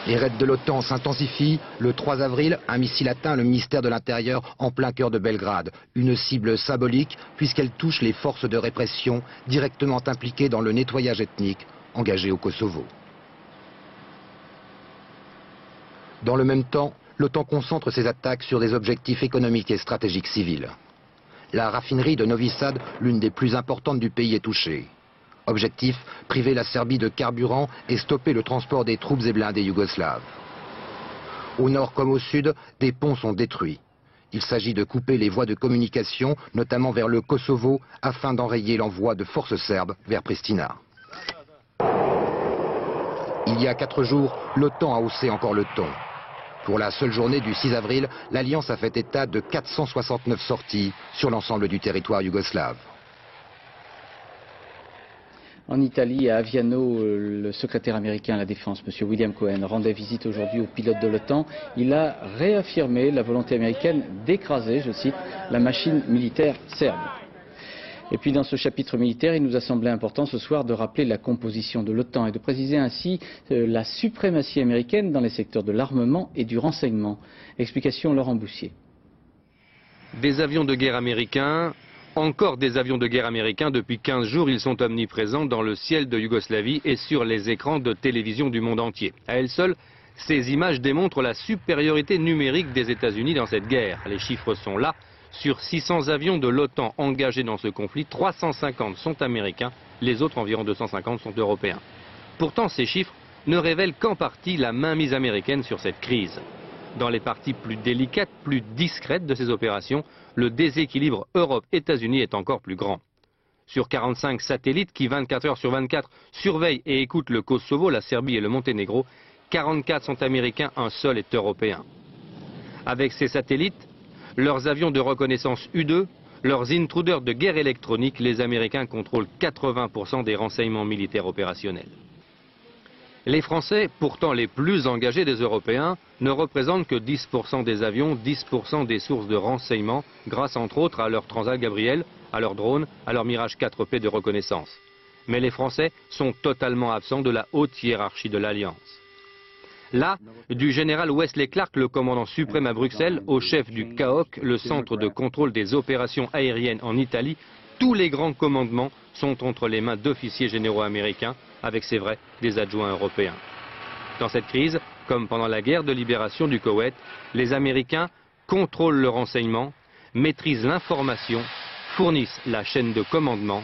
[SPEAKER 17] Les raids de l'OTAN s'intensifient. Le 3 avril, un missile atteint le ministère de l'Intérieur en plein cœur de Belgrade. Une cible symbolique puisqu'elle touche les forces de répression directement impliquées dans le nettoyage ethnique engagés au Kosovo. Dans le même temps, l'OTAN concentre ses attaques sur des objectifs économiques et stratégiques civils. La raffinerie de Novi Sad, l'une des plus importantes du pays, est touchée. Objectif, priver la Serbie de carburant et stopper le transport des troupes et blindés yougoslaves. Au nord comme au sud, des ponts sont détruits. Il s'agit de couper les voies de communication, notamment vers le Kosovo, afin d'enrayer l'envoi de forces serbes vers Pristina. Il y a 4 jours, l'OTAN a haussé encore le ton. Pour la seule journée du 6 avril, l'Alliance a fait état de 469 sorties sur l'ensemble du territoire yougoslave.
[SPEAKER 1] En Italie, à Aviano, le secrétaire américain à la Défense, M. William Cohen, rendait visite aujourd'hui aux pilotes de l'OTAN. Il a réaffirmé la volonté américaine d'écraser, je cite, la machine militaire serbe. Et puis dans ce chapitre militaire, il nous a semblé important ce soir de rappeler la composition de l'OTAN et de préciser ainsi la suprématie américaine dans les secteurs de l'armement et du renseignement. Explication Laurent Boussier.
[SPEAKER 18] Des avions de guerre américains, encore des avions de guerre américains. Depuis 15 jours, ils sont omniprésents dans le ciel de Yougoslavie et sur les écrans de télévision du monde entier. À elles seules, ces images démontrent la supériorité numérique des États-Unis dans cette guerre. Les chiffres sont là. Sur 600 avions de l'OTAN engagés dans ce conflit, 350 sont américains, les autres environ 250 sont européens. Pourtant, ces chiffres ne révèlent qu'en partie la mainmise américaine sur cette crise. Dans les parties plus délicates, plus discrètes de ces opérations, le déséquilibre Europe-États-Unis est encore plus grand. Sur 45 satellites qui 24 heures sur 24 surveillent et écoutent le Kosovo, la Serbie et le Monténégro, 44 sont américains, un seul est européen. Avec ces satellites, leurs avions de reconnaissance U-2, leurs intruders de guerre électronique, les Américains contrôlent 80% des renseignements militaires opérationnels. Les Français, pourtant les plus engagés des Européens, ne représentent que 10% des avions, 10% des sources de renseignement, grâce entre autres à leur Transal Gabriel, à leurs drones, à leur Mirage 4P de reconnaissance. Mais les Français sont totalement absents de la haute hiérarchie de l'Alliance. Là, du général Wesley Clark, le commandant suprême à Bruxelles, au chef du CAOC, le centre de contrôle des opérations aériennes en Italie, tous les grands commandements sont entre les mains d'officiers généraux américains, avec c'est vrai, des adjoints européens. Dans cette crise, comme pendant la guerre de libération du Koweït, les Américains contrôlent le renseignement, maîtrisent l'information, fournissent la chaîne de commandement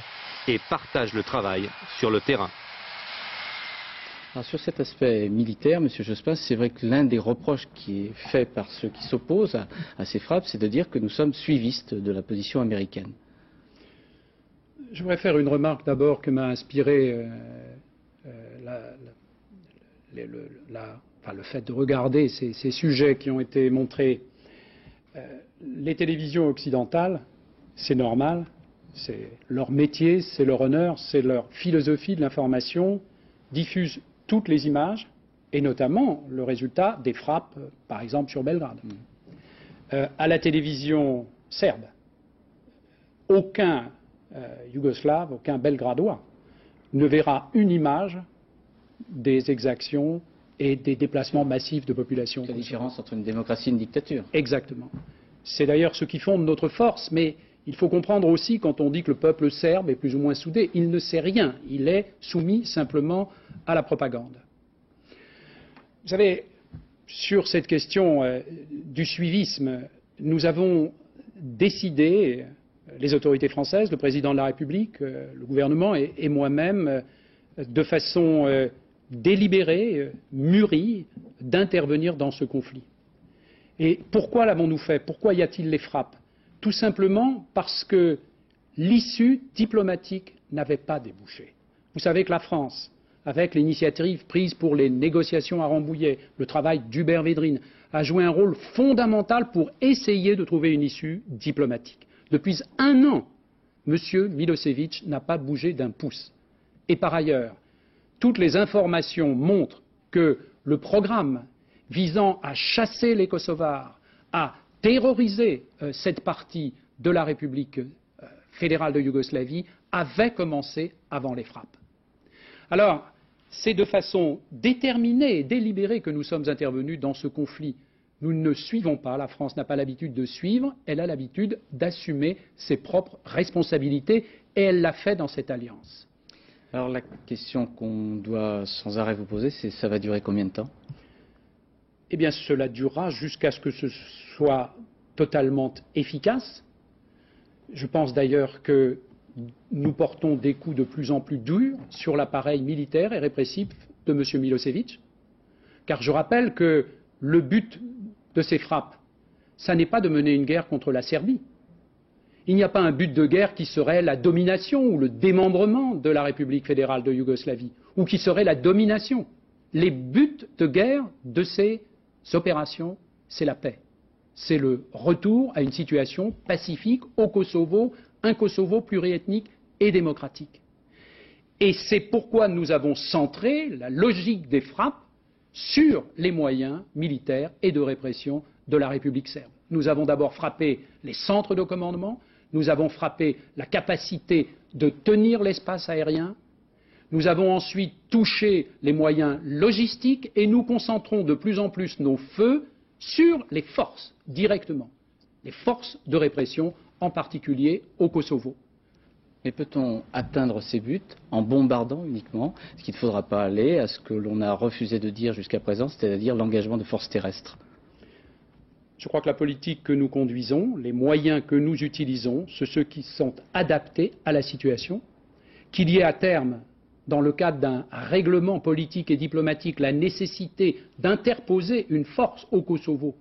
[SPEAKER 18] et partagent le travail sur le terrain.
[SPEAKER 1] Alors sur cet aspect militaire, M. Jospin, c'est vrai que l'un des reproches qui est fait par ceux qui s'opposent à ces frappes, c'est de dire que nous sommes suivistes de la position américaine.
[SPEAKER 2] Je voudrais faire une remarque d'abord que m'a inspiré le fait de regarder ces sujets qui ont été montrés. Les télévisions occidentales, c'est normal, c'est leur métier, c'est leur honneur, c'est leur philosophie de l'information, diffusent toutes les images, et notamment le résultat des frappes, par exemple sur Belgrade. À la télévision serbe, aucun Yougoslave, aucun Belgradois ne verra une image des exactions et des déplacements massifs de population.
[SPEAKER 1] C'est la différence entre une démocratie et une dictature.
[SPEAKER 2] Exactement. C'est d'ailleurs ce qui fonde notre force, mais il faut comprendre aussi, quand on dit que le peuple serbe est plus ou moins soudé, il ne sait rien, il est soumis simplement à la propagande. Vous savez, sur cette question du suivisme, nous avons décidé, les autorités françaises, le président de la République, le gouvernement et moi-même, de façon délibérée, mûrie, d'intervenir dans ce conflit. Et pourquoi l'avons-nous fait? Pourquoi y a-t-il les frappes? Tout simplement parce que l'issue diplomatique n'avait pas débouché. Vous savez que la France, avec l'initiative prise pour les négociations à Rambouillet, le travail d'Hubert Védrine, a joué un rôle fondamental pour essayer de trouver une issue diplomatique. Depuis un an, M. Milosevic n'a pas bougé d'un pouce. Et par ailleurs, toutes les informations montrent que le programme visant à chasser les Kosovars, à terroriser cette partie de la République fédérale de Yougoslavie avait commencé avant les frappes. Alors, c'est de façon déterminée et délibérée que nous sommes intervenus dans ce conflit. Nous ne suivons pas, la France n'a pas l'habitude de suivre, elle a l'habitude d'assumer ses propres responsabilités et elle l'a fait dans cette alliance.
[SPEAKER 1] Alors la question qu'on doit sans arrêt vous poser, c'est ça va durer combien de temps?
[SPEAKER 2] Eh bien, cela durera jusqu'à ce que ce soit totalement efficace. Je pense d'ailleurs que nous portons des coups de plus en plus durs sur l'appareil militaire et répressif de M. Milosevic, car je rappelle que le but de ces frappes, ça n'est pas de mener une guerre contre la Serbie. Il n'y a pas un but de guerre qui serait la domination ou le démembrement de la République fédérale de Yougoslavie, ou qui serait la domination. Les buts de guerre de ces opérations, c'est la paix. C'est le retour à une situation pacifique au Kosovo, un Kosovo pluriethnique et démocratique. Et c'est pourquoi nous avons centré la logique des frappes sur les moyens militaires et de répression de la République serbe. Nous avons d'abord frappé les centres de commandement, nous avons frappé la capacité de tenir l'espace aérien, nous avons ensuite touché les moyens logistiques et nous concentrons de plus en plus nos feux sur les forces directement, les forces de répression, en particulier au Kosovo.
[SPEAKER 1] Mais peut-on atteindre ces buts en bombardant uniquement, ce qu'il ne faudra pas aller à ce que l'on a refusé de dire jusqu'à présent, c'est-à-dire l'engagement de forces terrestres?
[SPEAKER 2] Je crois que la politique que nous conduisons, les moyens que nous utilisons, sont ceux qui sont adaptés à la situation, qu'il y ait à terme, dans le cadre d'un règlement politique et diplomatique, la nécessité d'interposer une force au Kosovo,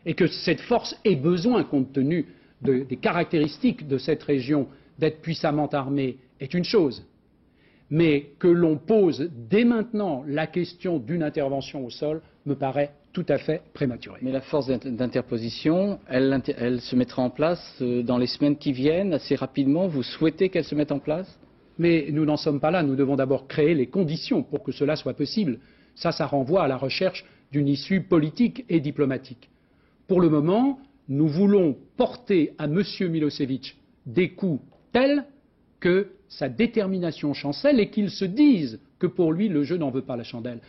[SPEAKER 2] et que cette force ait besoin, compte tenu des caractéristiques de cette région, d'être puissamment armée, est une chose. Mais que l'on pose dès maintenant la question d'une intervention au sol me paraît tout à fait prématuré.
[SPEAKER 1] Mais la force d'interposition, elle se mettra en place dans les semaines qui viennent, assez rapidement. Vous souhaitez qu'elle se mette en place?
[SPEAKER 2] Mais nous n'en sommes pas là. Nous devons d'abord créer les conditions pour que cela soit possible. Ça renvoie à la recherche d'une issue politique et diplomatique. Pour le moment, nous voulons porter à M. Milosevic des coups tels que sa détermination chancelle et qu'il se dise que pour lui, le jeu n'en veut pas la chandelle.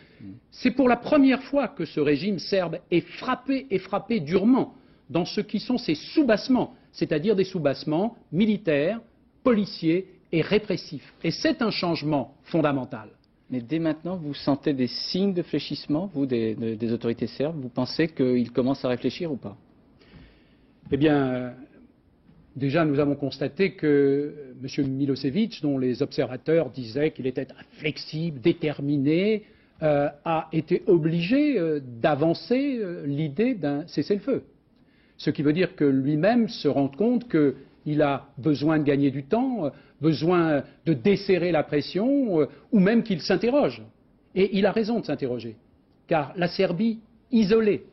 [SPEAKER 2] C'est pour la première fois que ce régime serbe est frappé durement dans ce qui sont ses soubassements, c'est-à-dire des soubassements militaires, policiers et répressifs. Et c'est un changement fondamental.
[SPEAKER 1] Mais dès maintenant, vous sentez des signes de fléchissement, vous, des autorités serbes? Vous pensez qu'ils commencent à réfléchir ou pas?
[SPEAKER 2] Eh bien, déjà, nous avons constaté que M. Milosevic, dont les observateurs disaient qu'il était inflexible, déterminé, a été obligé d'avancer l'idée d'un cessez-le-feu. Ce qui veut dire que lui-même se rend compte qu'il a besoin de gagner du temps, besoin de desserrer la pression, ou même qu'il s'interroge. Et il a raison de s'interroger, car la Serbie isolée,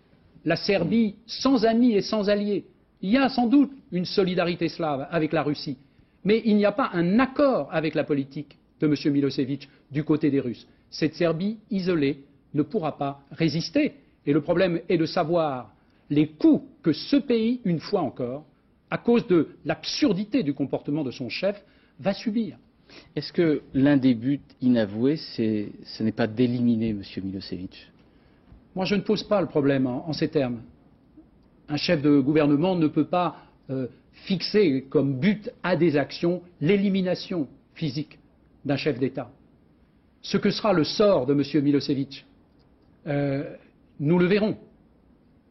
[SPEAKER 2] la Serbie sans amis et sans alliés, il y a sans doute une solidarité slave avec la Russie, mais il n'y a pas un accord avec la politique de M. Milosevic du côté des Russes. Cette Serbie isolée ne pourra pas résister. Et le problème est de savoir les coups que ce pays, une fois encore, à cause de l'absurdité du comportement de son chef, va subir.
[SPEAKER 1] Est-ce que l'un des buts inavoués, ce n'est pas d'éliminer M. Milosevic?
[SPEAKER 2] Moi, je ne pose pas le problème en ces termes. Un chef de gouvernement ne peut pas fixer comme but à des actions l'élimination physique d'un chef d'État. Ce que sera le sort de M. Milosevic, nous le verrons.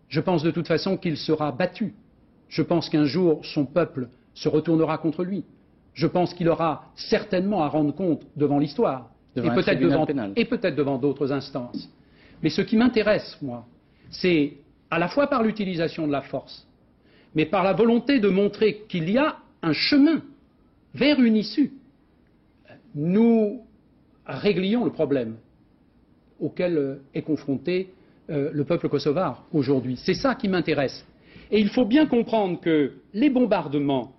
[SPEAKER 2] Je pense de toute façon qu'il sera battu. Je pense qu'un jour, son peuple se retournera contre lui. Je pense qu'il aura certainement à rendre compte devant l'histoire, et peut-être devant d'autres instances. Mais ce qui m'intéresse, moi, c'est à la fois par l'utilisation de la force, mais par la volonté de montrer qu'il y a un chemin vers une issue. Nous réglions le problème auquel est confronté le peuple kosovar aujourd'hui. C'est ça qui m'intéresse. Et il faut bien comprendre que les bombardements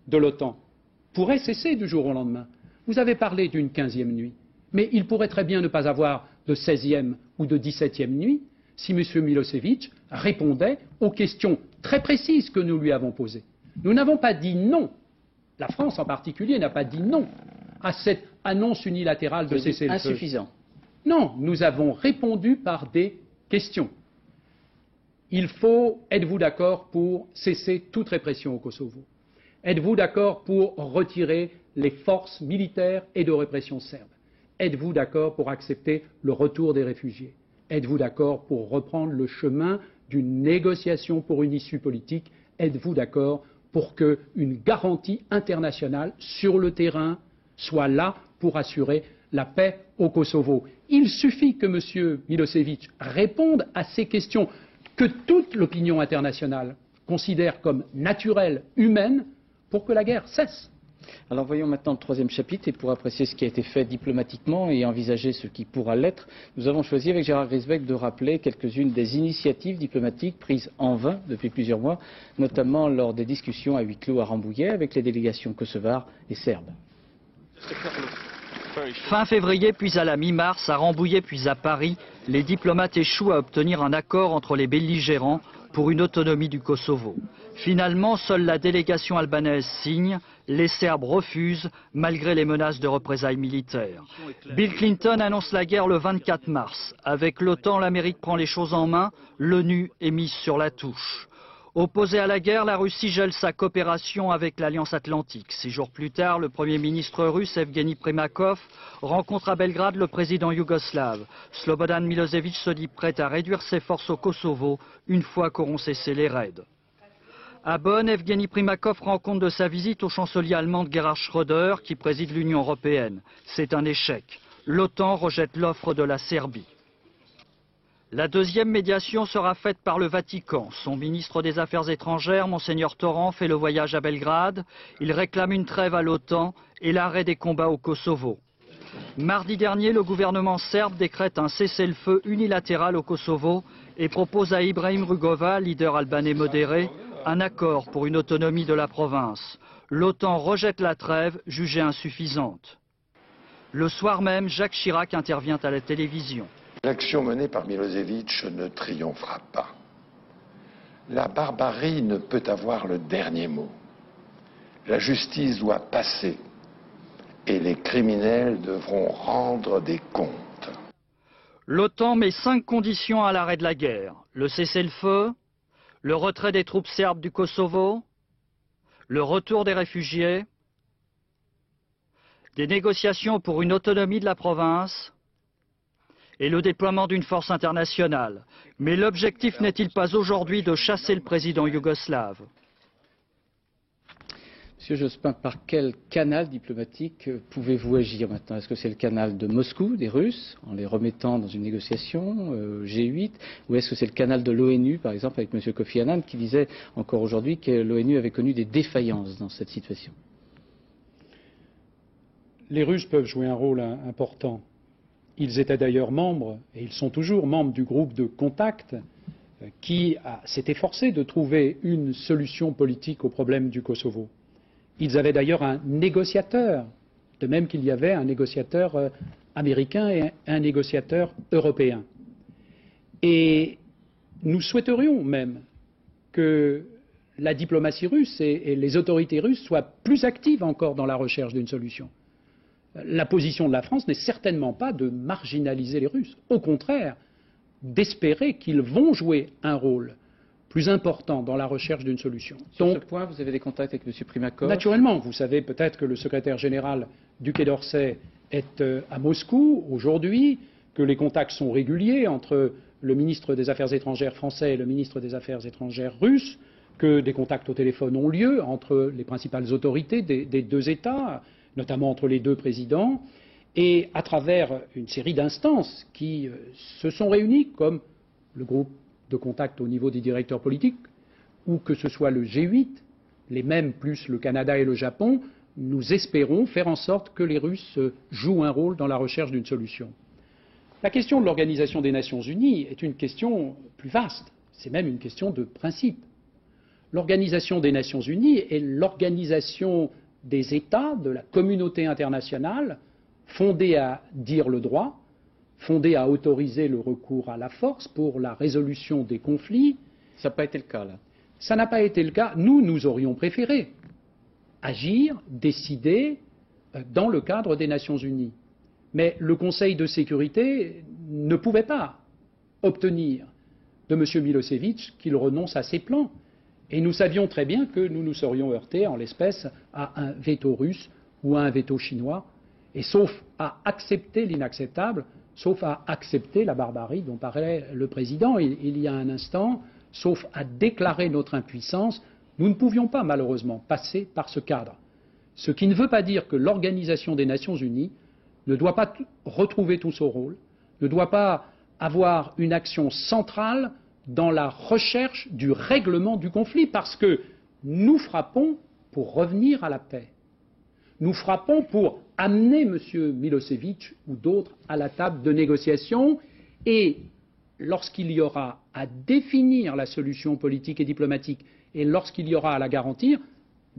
[SPEAKER 2] de l'OTAN pourraient cesser du jour au lendemain. Vous avez parlé d'une 15e nuit, mais il pourrait très bien ne pas avoir de 16e ou de 17e nuit si M. Milosevic répondait aux questions très précises que nous lui avons posées. Nous n'avons pas dit non, la France en particulier n'a pas dit non à cette annonce unilatérale de cessez-le-feu.
[SPEAKER 1] Insuffisant.
[SPEAKER 2] Non, nous avons répondu par des questions. Êtes-vous d'accord pour cesser toute répression au Kosovo? Êtes-vous d'accord pour retirer les forces militaires et de répression serbes? êtes-vous d'accord pour accepter le retour des réfugiés? Êtes-vous d'accord pour reprendre le chemin d'une négociation pour une issue politique? Êtes-vous d'accord pour qu'une garantie internationale sur le terrain soit là pour assurer la paix au Kosovo? Il suffit que M. Milosevic réponde à ces questions que toute l'opinion internationale considère comme naturelles, humaines, pour que la guerre cesse.
[SPEAKER 1] Alors voyons maintenant le troisième chapitre, et pour apprécier ce qui a été fait diplomatiquement et envisager ce qui pourra l'être, nous avons choisi avec Gérard Griesbeck de rappeler quelques-unes des initiatives diplomatiques prises en vain depuis plusieurs mois, notamment lors des discussions à huis clos à Rambouillet avec les délégations kosovares et serbes.
[SPEAKER 19] Fin février, puis à la mi-mars, à Rambouillet, puis à Paris, les diplomates échouent à obtenir un accord entre les belligérants pour une autonomie du Kosovo. Finalement, seule la délégation albanaise signe, les Serbes refusent, malgré les menaces de représailles militaires. Bill Clinton annonce la guerre le 24 mars. Avec l'OTAN, l'Amérique prend les choses en main, l'ONU est mise sur la touche. Opposée à la guerre, la Russie gèle sa coopération avec l'Alliance Atlantique. 6 jours plus tard, le Premier ministre russe, Evgeny Primakov, rencontre à Belgrade le président yougoslave. Slobodan Milosevic se dit prêt à réduire ses forces au Kosovo une fois qu'auront cessé les raids. À Bonn, Evgeny Primakov rend compte de sa visite au chancelier allemand Gerhard Schröder, qui préside l'Union européenne. C'est un échec. L'OTAN rejette l'offre de la Serbie. La deuxième médiation sera faite par le Vatican. Son ministre des Affaires étrangères, Monseigneur Torrent, fait le voyage à Belgrade. Il réclame une trêve à l'OTAN et l'arrêt des combats au Kosovo. Mardi dernier, le gouvernement serbe décrète un cessez-le-feu unilatéral au Kosovo et propose à Ibrahim Rugova, leader albanais modéré, un accord pour une autonomie de la province. L'OTAN rejette la trêve, jugée insuffisante. Le soir même, Jacques Chirac intervient à la télévision.
[SPEAKER 20] L'action menée par Milosevic ne triomphera pas. La barbarie ne peut avoir le dernier mot. La justice doit passer et les criminels devront rendre des comptes.
[SPEAKER 19] L'OTAN met 5 conditions à l'arrêt de la guerre. Le cessez-le-feu, le retrait des troupes serbes du Kosovo, le retour des réfugiés, des négociations pour une autonomie de la province et le déploiement d'une force internationale. Mais l'objectif n'est-il pas aujourd'hui de chasser le président yougoslave?
[SPEAKER 1] Monsieur Jospin, par quel canal diplomatique pouvez-vous agir maintenant? Est-ce que c'est le canal de Moscou, des Russes, en les remettant dans une négociation G8, ou est-ce que c'est le canal de l'ONU, par exemple, avec M. Kofi Annan, qui disait encore aujourd'hui que l'ONU avait connu des défaillances dans cette situation?
[SPEAKER 2] Les Russes peuvent jouer un rôle important. Ils étaient d'ailleurs membres, et ils sont toujours membres du groupe de contact qui s'est efforcé de trouver une solution politique au problème du Kosovo. Ils avaient d'ailleurs un négociateur, de même qu'il y avait un négociateur américain et un négociateur européen. Et nous souhaiterions même que la diplomatie russe et les autorités russes soient plus actives encore dans la recherche d'une solution. La position de la France n'est certainement pas de marginaliser les Russes, au contraire, d'espérer qu'ils vont jouer un rôle plus important dans la recherche d'une solution.
[SPEAKER 1] Sur ce point, vous avez des contacts avec M. Primakov?
[SPEAKER 2] Naturellement, vous savez peut-être que le secrétaire général du Quai d'Orsay est à Moscou aujourd'hui, que les contacts sont réguliers entre le ministre des Affaires étrangères français et le ministre des Affaires étrangères russe, que des contacts au téléphone ont lieu entre les principales autorités des deux États, notamment entre les deux présidents, et à travers une série d'instances qui se sont réunies, comme le groupe de contact au niveau des directeurs politiques, ou que ce soit le G8, les mêmes plus le Canada et le Japon, nous espérons faire en sorte que les Russes jouent un rôle dans la recherche d'une solution. La question de l'Organisation des Nations Unies est une question plus vaste, c'est même une question de principe. L'Organisation des Nations Unies est l'organisation des États, de la communauté internationale, fondée à dire le droit, fondée à autoriser le recours à la force pour la résolution des conflits.
[SPEAKER 1] Ça n'a pas été le cas, là.
[SPEAKER 2] Ça n'a pas été le cas. Nous aurions préféré agir, décider dans le cadre des Nations Unies. Mais le Conseil de sécurité ne pouvait pas obtenir de M. Milosevic qu'il renonce à ses plans. Et nous savions très bien que nous nous serions heurtés, en l'espèce, à un veto russe ou à un veto chinois. Et sauf à accepter l'inacceptable, sauf à accepter la barbarie dont parlait le président il y a un instant, sauf à déclarer notre impuissance, nous ne pouvions pas malheureusement passer par ce cadre. Ce qui ne veut pas dire que l'Organisation des Nations Unies ne doit pas retrouver tout son rôle, ne doit pas avoir une action centrale dans la recherche du règlement du conflit, parce que nous frappons pour revenir à la paix. Nous frappons pour amener M. Milosevic ou d'autres à la table de négociation, et lorsqu'il y aura à définir la solution politique et diplomatique et lorsqu'il y aura à la garantir,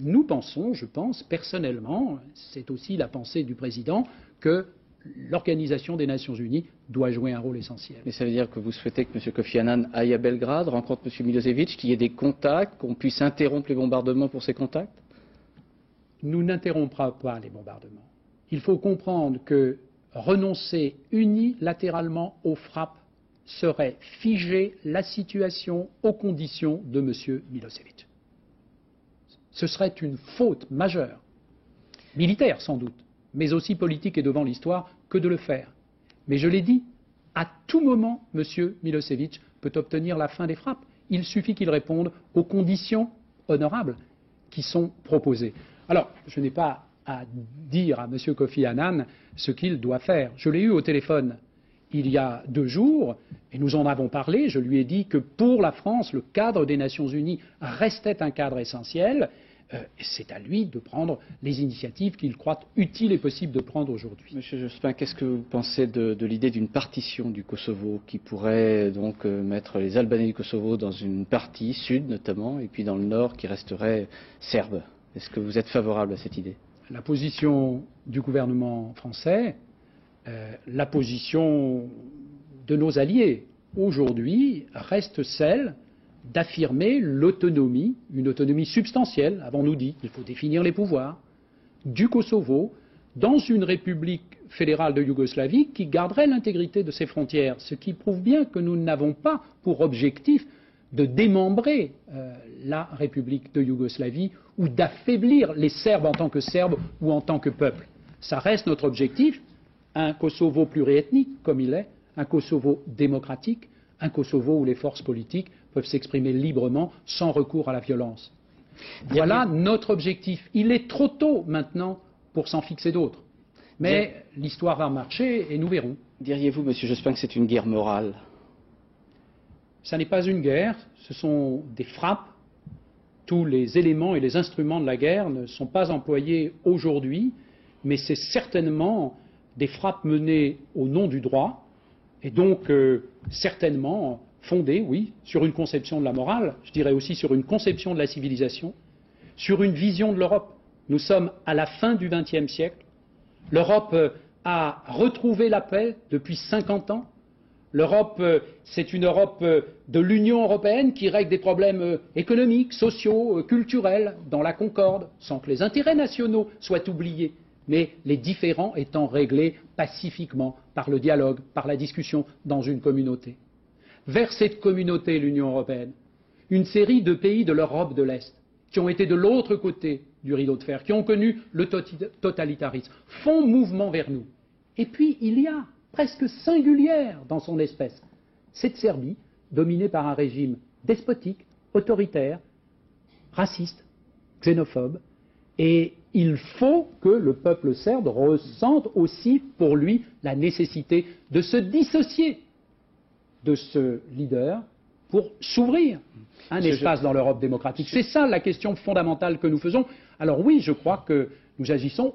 [SPEAKER 2] nous pensons, je pense personnellement, c'est aussi la pensée du président, que l'Organisation des Nations Unies doit jouer un rôle essentiel.
[SPEAKER 1] Mais ça veut dire que vous souhaitez que M. Kofi Annan aille à Belgrade, rencontre M. Milosevic, qu'il y ait des contacts, qu'on puisse interrompre les bombardements pour ces contacts?
[SPEAKER 2] Nous n'interromprons pas les bombardements. Il faut comprendre que renoncer unilatéralement aux frappes serait figer la situation aux conditions de M. Milosevic. Ce serait une faute majeure, militaire sans doute, mais aussi politique et devant l'histoire, que de le faire. Mais je l'ai dit, à tout moment, M. Milosevic peut obtenir la fin des frappes. Il suffit qu'il réponde aux conditions honorables qui sont proposées. Alors, je n'ai pas à dire à M. Kofi Annan ce qu'il doit faire. Je l'ai eu au téléphone il y a 2 jours, et nous en avons parlé. Je lui ai dit que pour la France, le cadre des Nations Unies restait un cadre essentiel. C'est à lui de prendre les initiatives qu'il croit utiles et possibles de prendre aujourd'hui.
[SPEAKER 1] Monsieur Jospin, qu'est-ce que vous pensez de l'idée d'une partition du Kosovo qui pourrait donc mettre les Albanais du Kosovo dans une partie, sud notamment, et puis dans le nord qui resterait serbe? Est-ce que vous êtes favorable à cette idée?
[SPEAKER 2] La position du gouvernement français, la position de nos alliés aujourd'hui reste celle d'affirmer l'autonomie, une autonomie substantielle, avons-nous dit, il faut définir les pouvoirs, du Kosovo dans une république fédérale de Yougoslavie qui garderait l'intégrité de ses frontières, ce qui prouve bien que nous n'avons pas pour objectif de démembrer la république de Yougoslavie ou d'affaiblir les Serbes en tant que Serbes ou en tant que peuple. Ça reste notre objectif, un Kosovo pluriethnique comme il est, un Kosovo démocratique, un Kosovo où les forces politiques peuvent s'exprimer librement sans recours à la violence. Voilà notre objectif. Il est trop tôt maintenant pour s'en fixer d'autres. Mais l'histoire va marcher et nous verrons.
[SPEAKER 1] Diriez-vous, Monsieur Jospin, que c'est une guerre morale?
[SPEAKER 2] Ça n'est pas une guerre, ce sont des frappes. Tous les éléments et les instruments de la guerre ne sont pas employés aujourd'hui, mais c'est certainement des frappes menées au nom du droit, et donc certainement fondées, oui, sur une conception de la morale, je dirais aussi sur une conception de la civilisation, sur une vision de l'Europe. Nous sommes à la fin du XXe siècle. L'Europe a retrouvé la paix depuis 50 ans. L'Europe, c'est une Europe de l'Union européenne qui règle des problèmes économiques, sociaux, culturels, dans la concorde, sans que les intérêts nationaux soient oubliés, mais les différends étant réglés pacifiquement, par le dialogue, par la discussion dans une communauté. Vers cette communauté, l'Union européenne, une série de pays de l'Europe de l'Est, qui ont été de l'autre côté du rideau de fer, qui ont connu le totalitarisme, font mouvement vers nous. Et puis, il y a, presque singulière dans son espèce, cette Serbie, dominée par un régime despotique, autoritaire, raciste, xénophobe, et il faut que le peuple serbe ressente aussi pour lui la nécessité de se dissocier de ce leader pour s'ouvrir un espace dans l'Europe démocratique. C'est ça la question fondamentale que nous faisons. Alors oui, je crois que nous agissons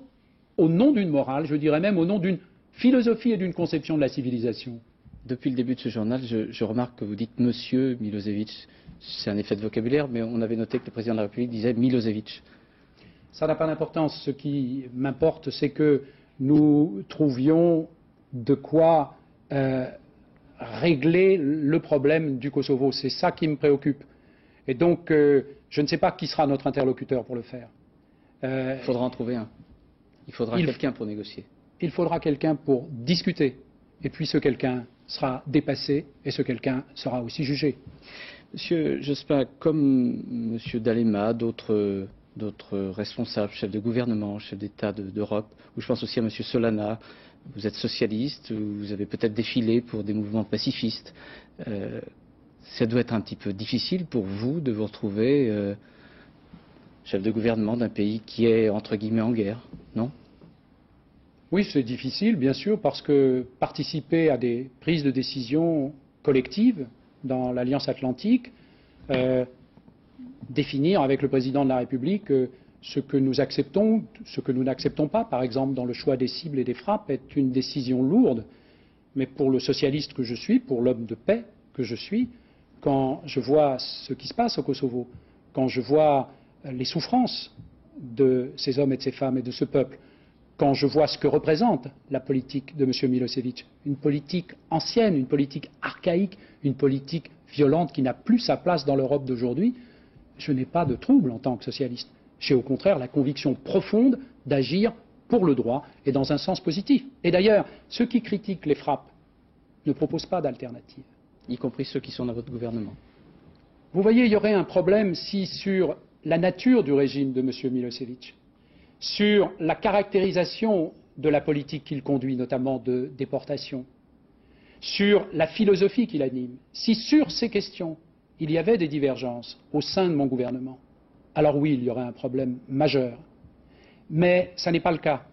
[SPEAKER 2] au nom d'une morale, je dirais même au nom d'une philosophie et d'une conception de la civilisation.
[SPEAKER 1] Depuis le début de ce journal, je remarque que vous dites Monsieur Milosevic. C'est un effet de vocabulaire, mais on avait noté que le président de la République disait Milosevic.
[SPEAKER 2] Ça n'a pas d'importance. Ce qui m'importe, c'est que nous trouvions de quoi régler le problème du Kosovo. C'est ça qui me préoccupe. Et donc, je ne sais pas qui sera notre interlocuteur pour le faire.
[SPEAKER 1] Il faudra en trouver un. Il faudra quelqu'un pour négocier.
[SPEAKER 2] Il faudra quelqu'un pour discuter. Et puis ce quelqu'un sera dépassé et ce quelqu'un sera aussi jugé.
[SPEAKER 1] Monsieur Jospin, comme Monsieur D'Alema, d'autres d'autres responsables, chefs de gouvernement, chefs d'État d'Europe, ou je pense aussi à M. Solana. Vous êtes socialiste, vous avez peut-être défilé pour des mouvements pacifistes. Ça doit être un petit peu difficile pour vous de vous retrouver chef de gouvernement d'un pays qui est, entre guillemets, en guerre, non?
[SPEAKER 2] Oui, c'est difficile, bien sûr, parce que participer à des prises de décision collectives dans l'Alliance Atlantique, définir avec le président de la République ce que nous acceptons, ce que nous n'acceptons pas, par exemple dans le choix des cibles et des frappes, est une décision lourde. Mais pour le socialiste que je suis, pour l'homme de paix que je suis, quand je vois ce qui se passe au Kosovo, quand je vois les souffrances de ces hommes et de ces femmes et de ce peuple, quand je vois ce que représente la politique de M. Milosevic, une politique ancienne, une politique archaïque, une politique violente qui n'a plus sa place dans l'Europe d'aujourd'hui, je n'ai pas de trouble en tant que socialiste. J'ai au contraire la conviction profonde d'agir pour le droit et dans un sens positif. Et d'ailleurs, ceux qui critiquent les frappes ne proposent pas d'alternative.
[SPEAKER 1] Y compris ceux qui sont dans votre gouvernement.
[SPEAKER 2] Vous voyez, il y aurait un problème si sur la nature du régime de M. Milosevic, sur la caractérisation de la politique qu'il conduit, notamment de déportation, sur la philosophie qu'il anime, si sur ces questions il y avait des divergences au sein de mon gouvernement, alors oui, il y aurait un problème majeur. Mais ça n'est pas le cas.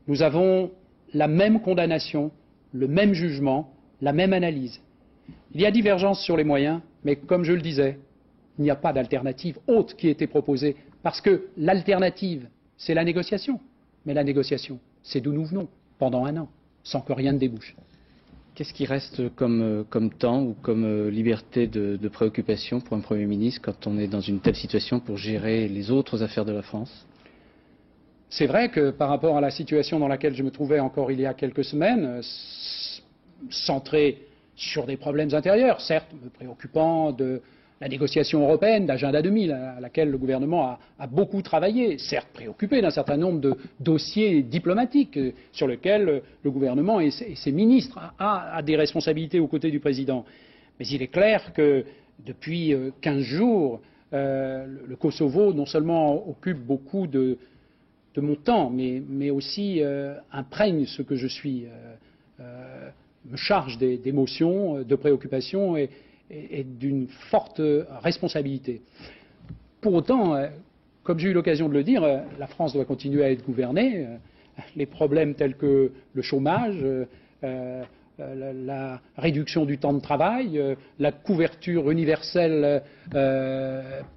[SPEAKER 2] Nous avons la même condamnation, le même jugement, la même analyse. Il y a divergence sur les moyens, mais comme je le disais, il n'y a pas d'alternative haute qui ait été proposée, parce que l'alternative, c'est la négociation. Mais la négociation, c'est d'où nous venons, pendant un an, sans que rien ne débouche.
[SPEAKER 1] Qu'est-ce qui reste comme temps ou comme liberté de préoccupation pour un Premier ministre quand on est dans une telle situation pour gérer les autres affaires de la France?
[SPEAKER 2] C'est vrai que par rapport à la situation dans laquelle je me trouvais encore il y a quelques semaines, centré sur des problèmes intérieurs, certes me préoccupant de la négociation européenne, d'Agenda 2000, à laquelle le gouvernement a beaucoup travaillé, certes préoccupé d'un certain nombre de dossiers diplomatiques sur lesquels le gouvernement et ses ministres a des responsabilités aux côtés du président. Mais il est clair que depuis 15 jours, le Kosovo non seulement occupe beaucoup de mon temps, mais aussi imprègne ce que je suis, me charge d'émotions, de préoccupations et d'une forte responsabilité. Pour autant, comme j'ai eu l'occasion de le dire, la France doit continuer à être gouvernée. Les problèmes tels que le chômage, la réduction du temps de travail, la couverture universelle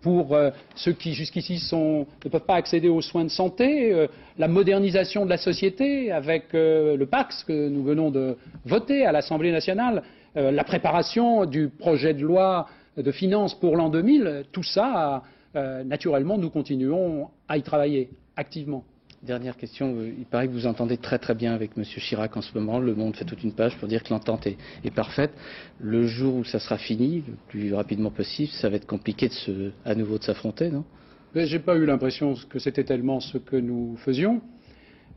[SPEAKER 2] pour ceux qui jusqu'ici ne peuvent pas accéder aux soins de santé, la modernisation de la société avec le PACS que nous venons de voter à l'Assemblée nationale, la préparation du projet de loi de finances pour l'an 2000, tout ça, naturellement, nous continuons à y travailler activement.
[SPEAKER 1] Dernière question, il paraît que vous entendez très très bien avec M. Chirac en ce moment. Le Monde fait toute une page pour dire que l'entente est parfaite. Le jour où ça sera fini, le plus rapidement possible, ça va être compliqué à nouveau de s'affronter, non?
[SPEAKER 2] Je n'ai pas eu l'impression que c'était tellement ce que nous faisions.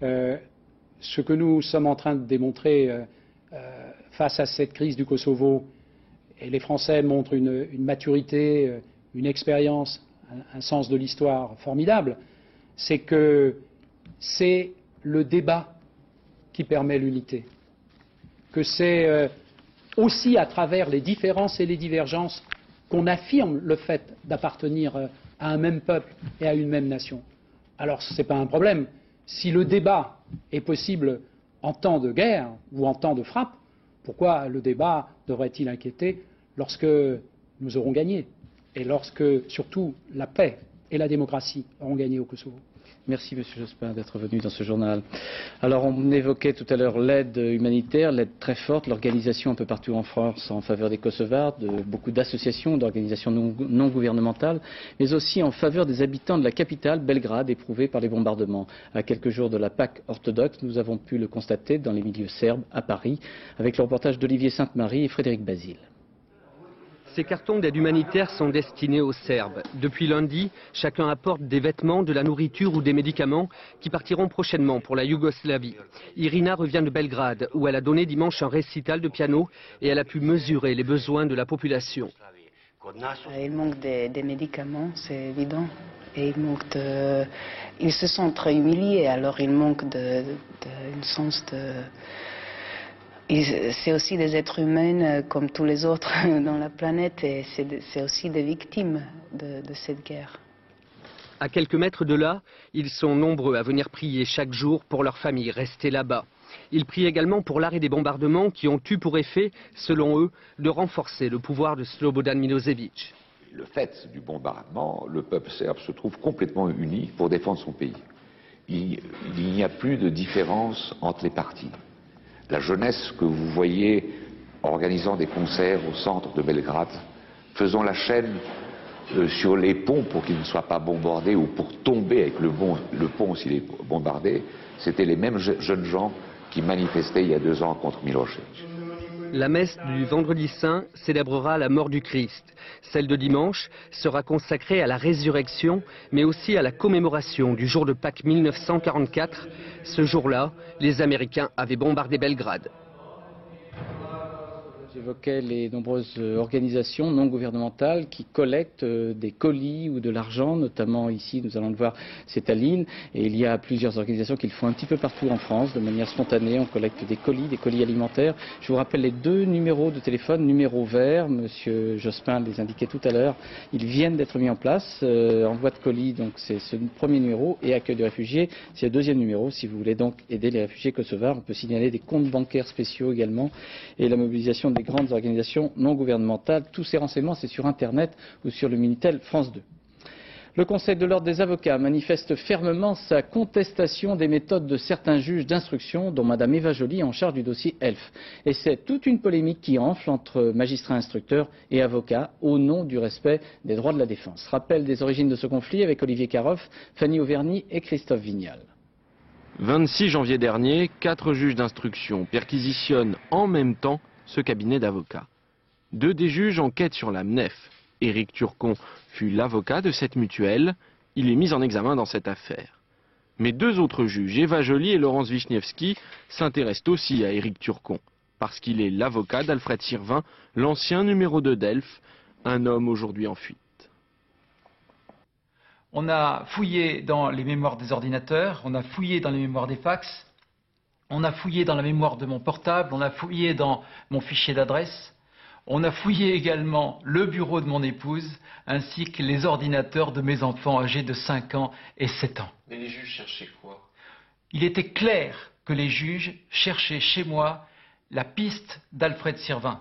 [SPEAKER 2] Ce que nous sommes en train de démontrer face à cette crise du Kosovo, et les Français montrent une maturité, une expérience, un sens de l'histoire formidable, c'est que c'est le débat qui permet l'unité, que c'est aussi à travers les différences et les divergences qu'on affirme le fait d'appartenir à un même peuple et à une même nation. Alors ce n'est pas un problème. Si le débat est possible en temps de guerre ou en temps de frappe, pourquoi le débat devrait-il inquiéter lorsque nous aurons gagné et lorsque, surtout, la paix et la démocratie auront gagné au Kosovo?
[SPEAKER 1] Merci M. Jospin d'être venu dans ce journal. Alors on évoquait tout à l'heure l'aide humanitaire, l'aide très forte, l'organisation un peu partout en France en faveur des Kosovars, beaucoup d'associations, d'organisations non gouvernementales, mais aussi en faveur des habitants de la capitale, Belgrade, éprouvés par les bombardements. À quelques jours de la Pâque orthodoxe, nous avons pu le constater dans les milieux serbes à Paris, avec le reportage d'Olivier Sainte-Marie et Frédéric Basile.
[SPEAKER 21] Ces cartons d'aide humanitaire sont destinés aux Serbes. Depuis lundi, chacun apporte des vêtements, de la nourriture ou des médicaments qui partiront prochainement pour la Yougoslavie. Irina revient de Belgrade, où elle a donné dimanche un récital de piano et elle a pu mesurer les besoins de la population.
[SPEAKER 22] Il manque des médicaments, c'est évident.
[SPEAKER 4] Et ils se sentent très humiliés, alors il manque d'un sens de... C'est aussi des êtres humains comme tous les autres dans la planète et c'est aussi des victimes de cette guerre.
[SPEAKER 21] À quelques mètres de là, ils sont nombreux à venir prier chaque jour pour leur famille restée là-bas. Ils prient également pour l'arrêt des bombardements qui ont eu pour effet, selon eux, de renforcer le pouvoir de Slobodan Milošević.
[SPEAKER 22] Le fait du bombardement, le peuple serbe se trouve complètement uni pour défendre son pays. Il n'y a plus de différence entre les partis. La jeunesse que vous voyez organisant des concerts au centre de Belgrade, faisant la chaîne sur les ponts pour qu'ils ne soient pas bombardés ou pour tomber avec le pont s'il est bombardé, c'était les mêmes jeunes gens qui manifestaient il y a 2 ans contre Milošević.
[SPEAKER 21] La messe du Vendredi Saint célébrera la mort du Christ. Celle de dimanche sera consacrée à la résurrection, mais aussi à la commémoration du jour de Pâques 1944. Ce jour-là, les Américains avaient bombardé Belgrade.
[SPEAKER 1] J'évoquais les nombreuses organisations non gouvernementales qui collectent des colis ou de l'argent, notamment ici, nous allons le voir, c'est à Lille. Et il y a plusieurs organisations qui le font un petit peu partout en France, de manière spontanée. On collecte des colis alimentaires. Je vous rappelle les 2 numéros de téléphone, numéro vert, Monsieur Jospin les indiquait tout à l'heure. Ils viennent d'être mis en place. Envoi de colis, donc c'est ce premier numéro, et accueil de réfugiés, c'est le 2e numéro. Si vous voulez donc aider les réfugiés kosovars, on peut signaler des comptes bancaires spéciaux également, et la mobilisation des grandes organisations non gouvernementales. Tous ces renseignements, c'est sur Internet ou sur le Minitel France 2. Le Conseil de l'ordre des avocats manifeste fermement sa contestation des méthodes de certains juges d'instruction, dont Mme Eva Joly en charge du dossier Elf. Et c'est toute une polémique qui enfle entre magistrats instructeurs et avocats au nom du respect des droits de la défense. Rappel des origines de ce conflit avec Olivier Caroff, Fanny Auvergne et Christophe Vignal.
[SPEAKER 23] 26 janvier dernier, 4 juges d'instruction perquisitionnent en même temps ce cabinet d'avocats. 2 des juges enquêtent sur la MNEF. Éric Turcon fut l'avocat de cette mutuelle. Il est mis en examen dans cette affaire. Mais 2 autres juges, Eva Joly et Laurence Wisniewski, s'intéressent aussi à Éric Turcon, parce qu'il est l'avocat d'Alfred Sirvin, l'ancien numéro 2 d'Elf, un homme aujourd'hui en fuite.
[SPEAKER 24] On a fouillé dans les mémoires des ordinateurs, on a fouillé dans les mémoires des fax, on a fouillé dans la mémoire de mon portable, on a fouillé dans mon fichier d'adresse, on a fouillé également le bureau de mon épouse, ainsi que les ordinateurs de mes enfants âgés de 5 ans et 7 ans.
[SPEAKER 25] Mais les juges cherchaient quoi?
[SPEAKER 24] Il était clair que les juges cherchaient chez moi la piste d'Alfred Sirvin.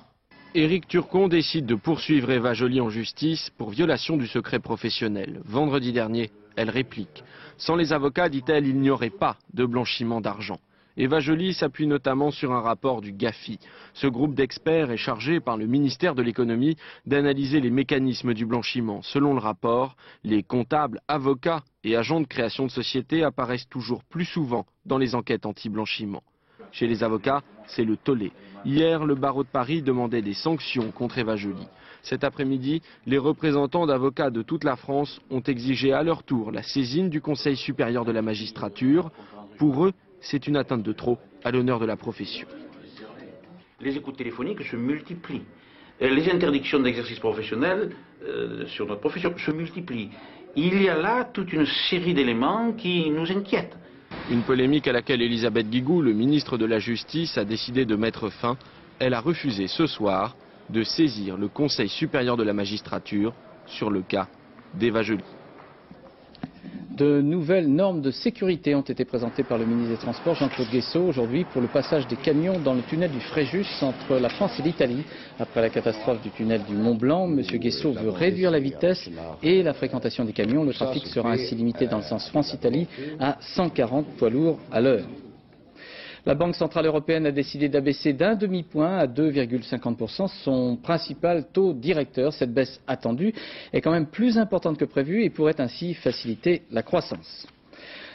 [SPEAKER 23] Éric Turcon décide de poursuivre Eva Joly en justice pour violation du secret professionnel. Vendredi dernier, elle réplique. Sans les avocats, dit-elle, il n'y aurait pas de blanchiment d'argent. Eva Joly s'appuie notamment sur un rapport du GAFI. Ce groupe d'experts est chargé par le ministère de l'économie d'analyser les mécanismes du blanchiment. Selon le rapport, les comptables, avocats et agents de création de sociétés apparaissent toujours plus souvent dans les enquêtes anti-blanchiment. Chez les avocats, c'est le tollé. Hier, le barreau de Paris demandait des sanctions contre Eva Joly. Cet après-midi, les représentants d'avocats de toute la France ont exigé à leur tour la saisine du Conseil supérieur de la magistrature. Pour eux, c'est une atteinte de trop à l'honneur de la profession.
[SPEAKER 26] Les écoutes téléphoniques se multiplient. Les interdictions d'exercice professionnel sur notre profession se multiplient. Il y a là toute une série d'éléments qui nous inquiètent.
[SPEAKER 23] Une polémique à laquelle Elisabeth Guigou, le ministre de la Justice, a décidé de mettre fin. Elle a refusé ce soir de saisir le Conseil supérieur de la magistrature sur le cas d'Eva Joly.
[SPEAKER 1] De nouvelles normes de sécurité ont été présentées par le ministre des Transports, Jean-Claude Guesso, aujourd'hui pour le passage des camions dans le tunnel du Fréjus entre la France et l'Italie. Après la catastrophe du tunnel du Mont-Blanc, M. Guesso veut réduire la vitesse et la fréquentation des camions. Le trafic sera ainsi limité dans le sens France-Italie à 140 poids lourds à l'heure. La Banque centrale européenne a décidé d'abaisser d'1 demi-point à 2,50% son principal taux directeur. Cette baisse attendue est quand même plus importante que prévu et pourrait ainsi faciliter la croissance.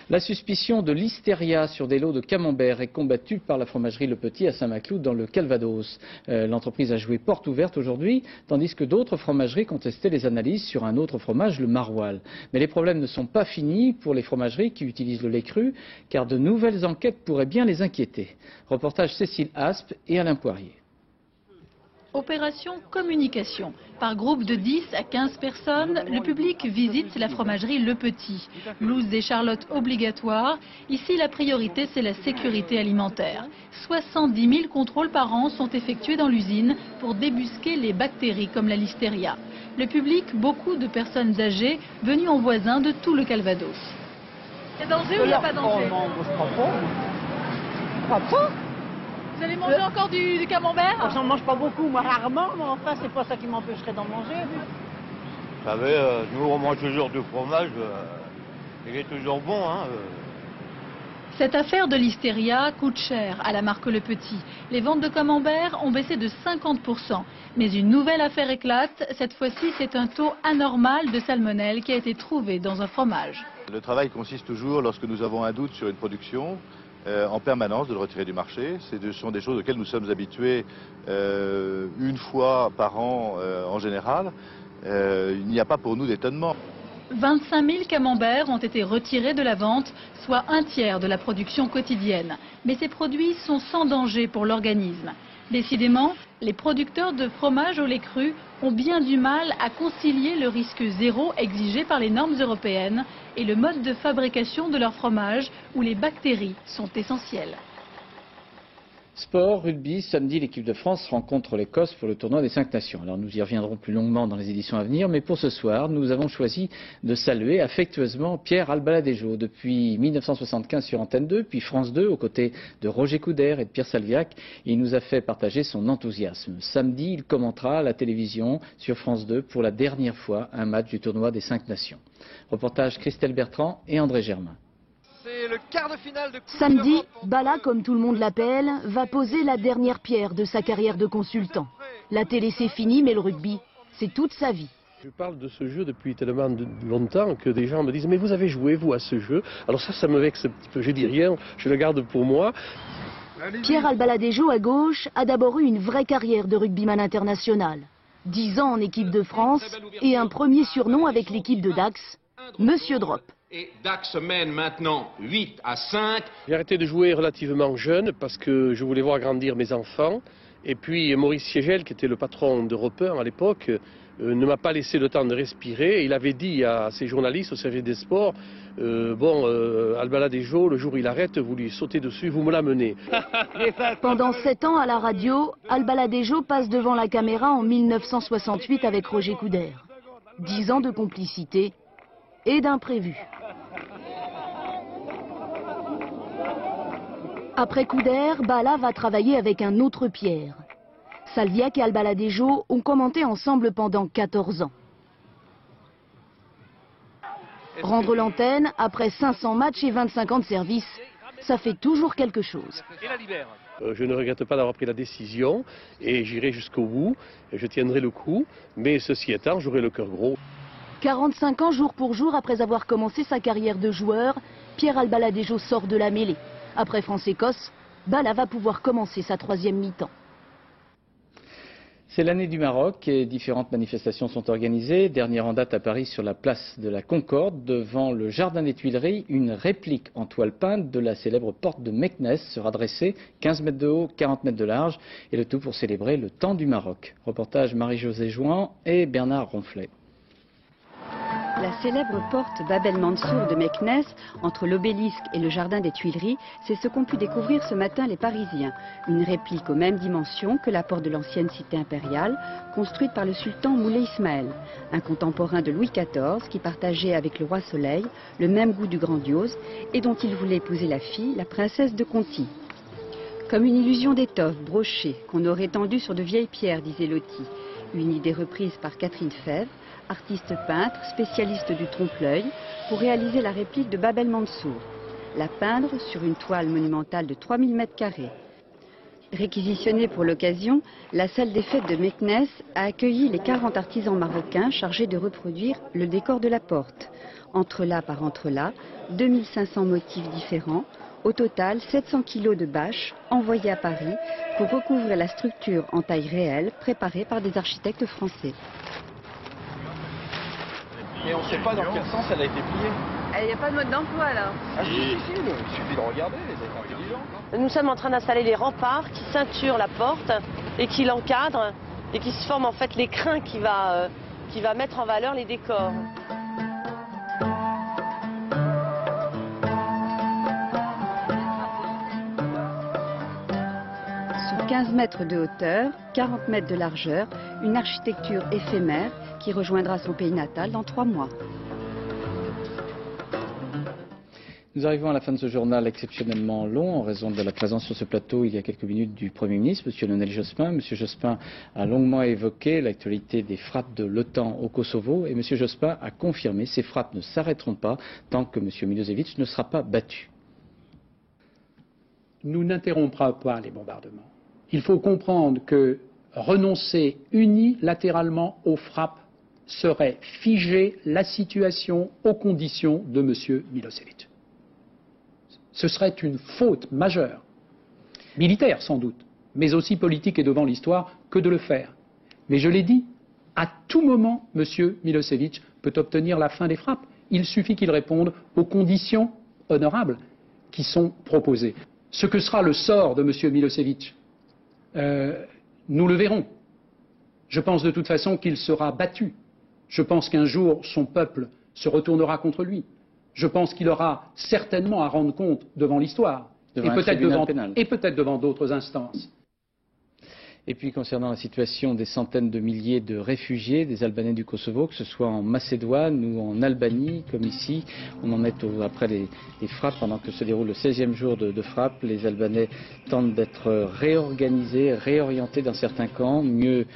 [SPEAKER 1] La suspicion de listeria sur des lots de camembert est combattue par la fromagerie Le Petit à Saint-Maclou dans le Calvados. L'entreprise a joué porte ouverte aujourd'hui, tandis que d'autres fromageries contestaient les analyses sur un autre fromage, le maroilles. Mais les problèmes ne sont pas finis pour les fromageries qui utilisent le lait cru, car de nouvelles enquêtes pourraient bien les inquiéter. Reportage Cécile Aspe et Alain Poirier.
[SPEAKER 3] Opération communication. Par groupe de 10 à 15 personnes, le public visite la fromagerie Le Petit. Loose des charlottes obligatoires. Ici, la priorité, c'est la sécurité alimentaire. 70 000 contrôles par an sont effectués dans l'usine pour débusquer les bactéries comme la listeria. Le public, beaucoup de personnes âgées venues en voisin de tout le Calvados. Il y a danger ou il n'y a pas danger?
[SPEAKER 5] Non, je crois pas.
[SPEAKER 3] Vous allez manger encore du camembert?
[SPEAKER 5] J'en mange pas beaucoup, moi rarement, mais enfin c'est pas ça qui m'empêcherait d'en manger.
[SPEAKER 6] Vous savez, nous on mange toujours du fromage, il est toujours bon.
[SPEAKER 3] Cette affaire de listeria coûte cher à la marque Le Petit. Les ventes de camembert ont baissé de 50%. Mais une nouvelle affaire éclate. Cette fois-ci, c'est un taux anormal de salmonelle qui a été trouvé dans un fromage.
[SPEAKER 7] Le travail consiste toujours, lorsque nous avons un doute sur une production, en permanence de le retirer du marché. Ce sont des choses auxquelles nous sommes habitués une fois par an en général. Il n'y a pas pour nous d'étonnement.
[SPEAKER 3] 25 000 camemberts ont été retirés de la vente, soit un tiers de la production quotidienne. Mais ces produits sont sans danger pour l'organisme. Décidément, les producteurs de fromage au lait cru ont bien du mal à concilier le risque zéro exigé par les normes européennes et le mode de fabrication de leur fromage où les bactéries sont essentielles.
[SPEAKER 1] Sport, rugby, samedi, l'équipe de France rencontre l'Écosse pour le tournoi des 5 nations. Alors nous y reviendrons plus longuement dans les éditions à venir, mais pour ce soir, nous avons choisi de saluer affectueusement Pierre Albaladejo. Depuis 1975 sur Antenne 2, puis France 2, aux côtés de Roger Coudert et de Pierre Salviac, il nous a fait partager son enthousiasme. Samedi, il commentera à la télévision sur France 2 pour la dernière fois un match du tournoi des 5 nations. Reportage Christelle Bertrand et André Germain.
[SPEAKER 8] C'est le quart de finale de Coupe
[SPEAKER 25] Samedi,
[SPEAKER 8] d'Europe.
[SPEAKER 25] Bala, comme tout le monde l'appelle, va poser la dernière pierre de sa carrière de consultant. La télé c'est fini, mais le rugby, c'est toute sa vie.
[SPEAKER 27] Je parle de ce jeu depuis tellement longtemps que des gens me disent « Mais vous avez joué, vous, à ce jeu ?» Alors ça me vexe un petit peu. Je dis rien, je le garde pour moi.
[SPEAKER 25] Pierre Albaladejo, à gauche, a d'abord eu une vraie carrière de rugbyman international. 10 ans en équipe de France et un premier surnom avec l'équipe de Dax, Monsieur Drop.
[SPEAKER 28] Et Dax mène maintenant 8-5.
[SPEAKER 27] J'ai arrêté de jouer relativement jeune parce que je voulais voir grandir mes enfants. Et puis Maurice Siegel, qui était le patron d'Europe 1 à l'époque, ne m'a pas laissé le temps de respirer. Il avait dit à ses journalistes au service des sports, Albaladejo, le jour où il arrête, vous lui sautez dessus, vous me l'amenez.
[SPEAKER 25] Pendant 7 ans à la radio, Albaladejo passe devant la caméra en 1968 avec Roger Coudert. 10 ans de complicité et d'imprévu. Après Coudert, Bala va travailler avec un autre Pierre. Salviac et Albaladejo ont commenté ensemble pendant 14 ans. Rendre l'antenne après 500 matchs et 25 ans de service, ça fait toujours quelque chose.
[SPEAKER 27] Je ne regrette pas d'avoir pris la décision et j'irai jusqu'au bout. Je tiendrai le coup, mais ceci étant, j'aurai le cœur gros.
[SPEAKER 25] 45 ans jour pour jour après avoir commencé sa carrière de joueur, Pierre Albaladejo sort de la mêlée. Après France-Écosse, Bala va pouvoir commencer sa 3e mi-temps.
[SPEAKER 1] C'est l'année du Maroc et différentes manifestations sont organisées. Dernière en date à Paris sur la place de la Concorde, devant le Jardin des Tuileries, une réplique en toile peinte de la célèbre porte de Meknès sera dressée, 15 mètres de haut, 40 mètres de large, et le tout pour célébrer le temps du Maroc. Reportage Marie-Josée Jouan et Bernard Ronflet.
[SPEAKER 29] La célèbre porte Bab el-Mansour de Meknès, entre l'obélisque et le jardin des Tuileries, c'est ce qu'ont pu découvrir ce matin les Parisiens. Une réplique aux mêmes dimensions que la porte de l'ancienne cité impériale, construite par le sultan Moulay Ismaël, un contemporain de Louis XIV qui partageait avec le roi Soleil le même goût du grandiose et dont il voulait épouser la fille, la princesse de Conti. Comme une illusion d'étoffe brochée qu'on aurait tendue sur de vieilles pierres, disait Loti. Une idée reprise par Catherine Fèvre, artiste peintre, spécialiste du trompe-l'œil, pour réaliser la réplique de Bab el-Mansour. La peindre sur une toile monumentale de 3000 m². Réquisitionnée pour l'occasion, la salle des fêtes de Meknès a accueilli les 40 artisans marocains chargés de reproduire le décor de la porte. Entrelacs par entrelacs, 2500 motifs différents, au total 700 kg de bâches envoyées à Paris pour recouvrir la structure en taille réelle préparée par des architectes français.
[SPEAKER 30] Et on ne sait pas dans quel sens elle a été pliée.
[SPEAKER 31] Il n'y a pas de mode d'emploi là.
[SPEAKER 30] Ah si, il suffit de regarder, les êtes intelligents.
[SPEAKER 31] Nous sommes en train d'installer les remparts qui ceinturent la porte et qui l'encadrent
[SPEAKER 9] et qui se forme en fait l'écrin qui va mettre en valeur les décors.
[SPEAKER 29] Sur 15 mètres de hauteur, 40 mètres de largeur, une architecture éphémère qui rejoindra son pays natal dans 3 mois.
[SPEAKER 1] Nous arrivons à la fin de ce journal exceptionnellement long en raison de la présence sur ce plateau il y a quelques minutes du Premier ministre, M. Lionel Jospin. M. Jospin a longuement évoqué l'actualité des frappes de l'OTAN au Kosovo et M. Jospin a confirmé que ces frappes ne s'arrêteront pas tant que M. Milosevic ne sera pas battu.
[SPEAKER 2] Nous n'interromprons pas les bombardements. Il faut comprendre que renoncer unilatéralement aux frappes serait figer la situation aux conditions de M. Milosevic. Ce serait une faute majeure, militaire sans doute, mais aussi politique et devant l'histoire, que de le faire. Mais je l'ai dit, à tout moment, M. Milosevic peut obtenir la fin des frappes. Il suffit qu'il réponde aux conditions honorables qui sont proposées. Ce que sera le sort de M. Milosevic, nous le verrons. Je pense de toute façon qu'il sera battu. Je pense qu'un jour, son peuple se retournera contre lui. Je pense qu'il aura certainement à rendre compte devant l'histoire et peut-être devant d'autres instances.
[SPEAKER 1] Et puis concernant la situation des centaines de milliers de réfugiés, des Albanais du Kosovo, que ce soit en Macédoine ou en Albanie, comme ici, on en est après les frappes, pendant que se déroule le 16e jour de frappes, les Albanais tentent d'être réorganisés, réorientés dans certains camps, mieux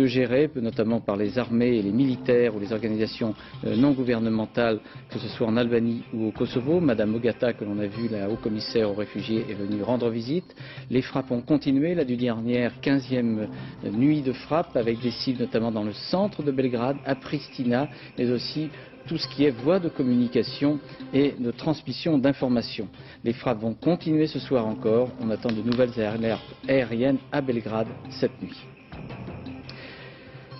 [SPEAKER 1] gérés, notamment par les armées et les militaires ou les organisations non gouvernementales, que ce soit en Albanie ou au Kosovo. Madame Mogata, que l'on a vu, la haut-commissaire aux réfugiés, est venue rendre visite. Les frappes ont continué, la dernière 15e nuit de frappe, avec des cibles notamment dans le centre de Belgrade, à Pristina, mais aussi tout ce qui est voie de communication et de transmission d'informations. Les frappes vont continuer ce soir encore. On attend de nouvelles alertes aériennes à Belgrade cette nuit.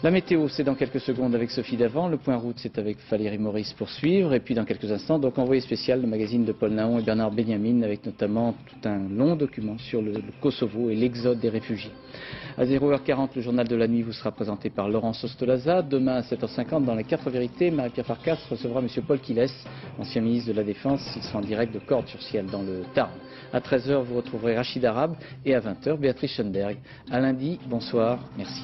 [SPEAKER 1] La météo, c'est dans quelques secondes avec Sophie Davant. Le point route, c'est avec Valérie Maurice pour suivre. Et puis dans quelques instants, donc envoyé spécial, le magazine de Paul Naon et Bernard Benjamin, avec notamment tout un long document sur le Kosovo et l'exode des réfugiés. À 0h40, le journal de la nuit vous sera présenté par Laurence Ostolaza. Demain à 7h50, dans les 4 vérités, Marie-Pierre Farkas recevra M. Paul Quilès, ancien ministre de la Défense. Il sera en direct de Cordes-sur-Ciel dans le Tarn. À 13h, vous retrouverez Rachid Arabe et à 20h, Béatrice Schoenberg. À lundi, bonsoir, merci.